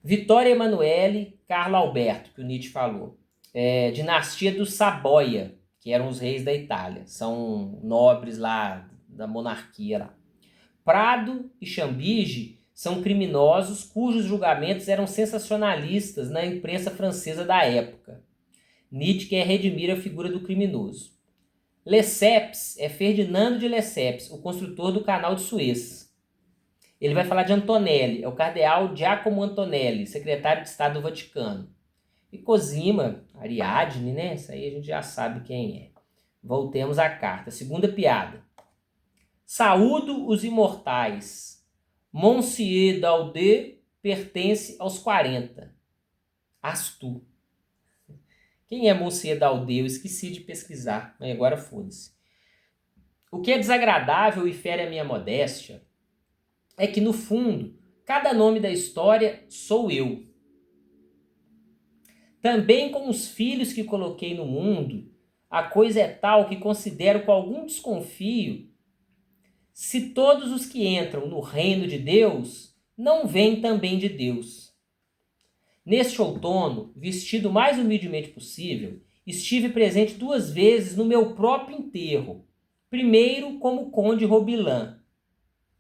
Vitória Emanuele, Carlo Alberto, que o Nietzsche falou. Dinastia dos Saboia, que eram os reis da Itália. São nobres lá, da monarquia lá. Prado e Chambige são criminosos cujos julgamentos eram sensacionalistas na imprensa francesa da época. Nietzsche quer redimir a figura do criminoso. Lesseps é Ferdinando de Lesseps, o construtor do canal de Suez. Ele vai falar de Antonelli, é o cardeal Giacomo Antonelli, secretário de Estado do Vaticano. E Cosima, Ariadne, né? Isso aí a gente já sabe quem é. Voltemos à carta. Segunda piada. Saúdo os imortais. Monsieur Daudet pertence aos 40. Astu. Quem é Monsieur Daudet? Eu esqueci de pesquisar, mas agora foda-se. O que é desagradável e fere a minha modéstia é que, no fundo, cada nome da história sou eu. Também com os filhos que coloquei no mundo, a coisa é tal que considero com algum desconfio se todos os que entram no reino de Deus não vêm também de Deus. Neste outono, vestido o mais humildemente possível, estive presente 2 vezes no meu próprio enterro. Primeiro como conde Robilan.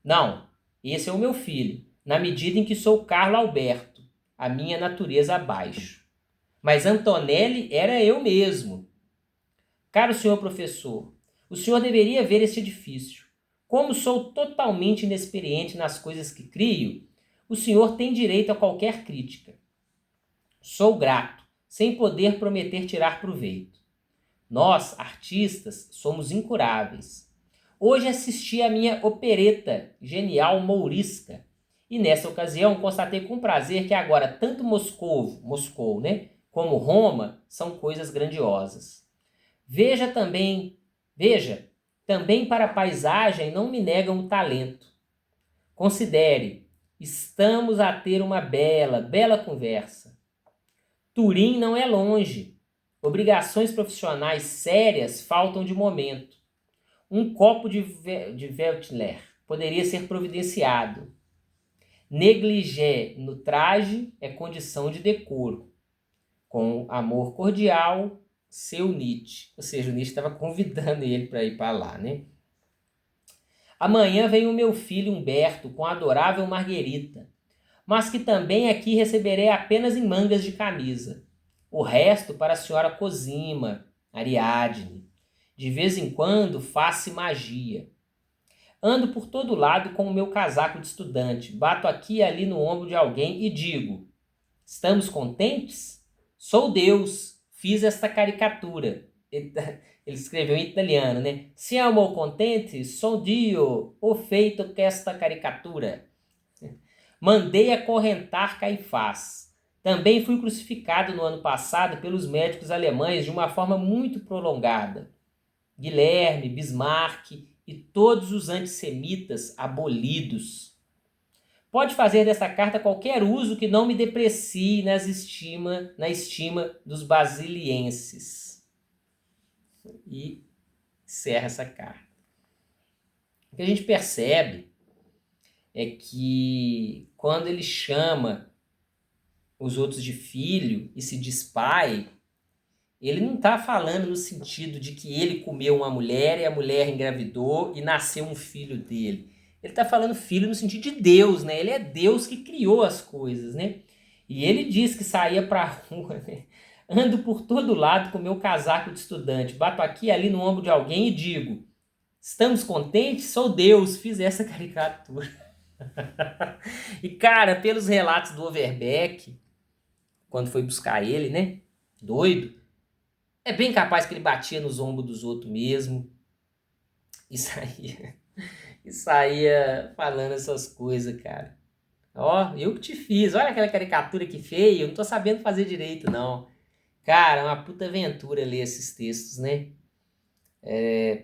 Não, esse é o meu filho, na medida em que sou Carlo Alberto, a minha natureza abaixo. Mas Antonelli era eu mesmo. Caro senhor professor, o senhor deveria ver este edifício. Como sou totalmente inexperiente nas coisas que crio, o senhor tem direito a qualquer crítica. Sou grato, sem poder prometer tirar proveito. Nós, artistas, somos incuráveis. Hoje assisti à minha opereta genial mourisca, e nessa ocasião constatei com prazer que agora tanto Moscou, né, como Roma são coisas grandiosas. Veja, também para a paisagem não me negam o talento. Considere, estamos a ter uma bela conversa. Turim não é longe. Obrigações profissionais sérias faltam de momento. Um copo de Veltler poderia ser providenciado. Negligé no traje é condição de decoro. Com amor cordial, seu Nietzsche. Ou seja, o Nietzsche estava convidando ele para ir para lá, né? Amanhã vem o meu filho Humberto com a adorável Marguerita, mas que também aqui receberei apenas em mangas de camisa. O resto para a senhora Cosima, Ariadne. De vez em quando faço magia. Ando por todo lado com o meu casaco de estudante, bato aqui e ali no ombro de alguém e digo: estamos contentes? Sou Deus, fiz esta caricatura. Ele escreveu em italiano, né? Siamo contenti? Sou Dio, o feito que esta caricatura. Mandei acorrentar Caifás. Também fui crucificado no ano passado pelos médicos alemães de uma forma muito prolongada. Guilherme, Bismarck e todos os antissemitas abolidos. Pode fazer dessa carta qualquer uso que não me deprecie na estima dos basilienses. E encerra essa carta. O que a gente percebe é que quando ele chama os outros de filho e se diz pai, ele não está falando no sentido de que ele comeu uma mulher e a mulher engravidou e nasceu um filho dele. Ele está falando filho no sentido de Deus, né? Ele é Deus que criou as coisas, né? E ele diz que saía pra rua, né? Ando por todo lado com meu casaco de estudante, bato aqui e ali no ombro de alguém e digo: estamos contentes? Sou Deus, fiz essa caricatura. E cara, pelos relatos do Overbeck, quando foi buscar ele, né? Doido, é bem capaz que ele batia nos ombros dos outros mesmo e saía, e saía falando essas coisas, cara. Ó, eu que te fiz, olha aquela caricatura que feia, eu não tô sabendo fazer direito, não. Cara, é uma puta aventura ler esses textos, né?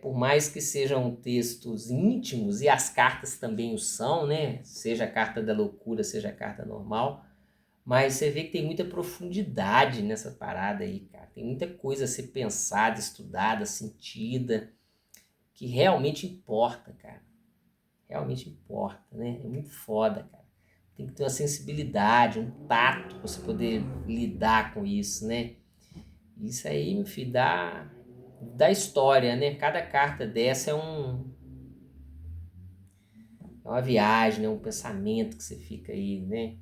Por mais que sejam textos íntimos, e as cartas também o são, né? Seja a carta da loucura, seja a carta normal, mas você vê que tem muita profundidade nessa parada aí, cara. Tem muita coisa a ser pensada, estudada, sentida, que realmente importa, cara. Realmente importa, né? É muito foda, cara. Tem que ter uma sensibilidade, um tato pra você poder lidar com isso, né? Isso aí, meu filho, dá história, né? Cada carta dessa é uma viagem, né? Um pensamento que você fica aí, né?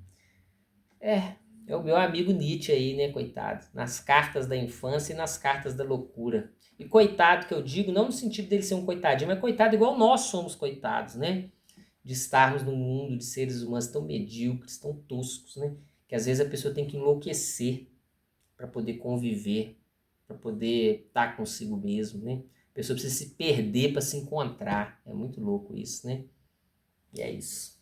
É o meu amigo Nietzsche aí, né, coitado? Nas cartas da infância e nas cartas da loucura. E coitado que eu digo, não no sentido dele ser um coitadinho, mas coitado igual nós somos coitados, né? De estarmos num mundo de seres humanos tão medíocres, tão toscos, né? Que às vezes a pessoa tem que enlouquecer para poder conviver, para poder estar consigo mesmo, né? A pessoa precisa se perder para se encontrar. É muito louco isso, né? E é isso.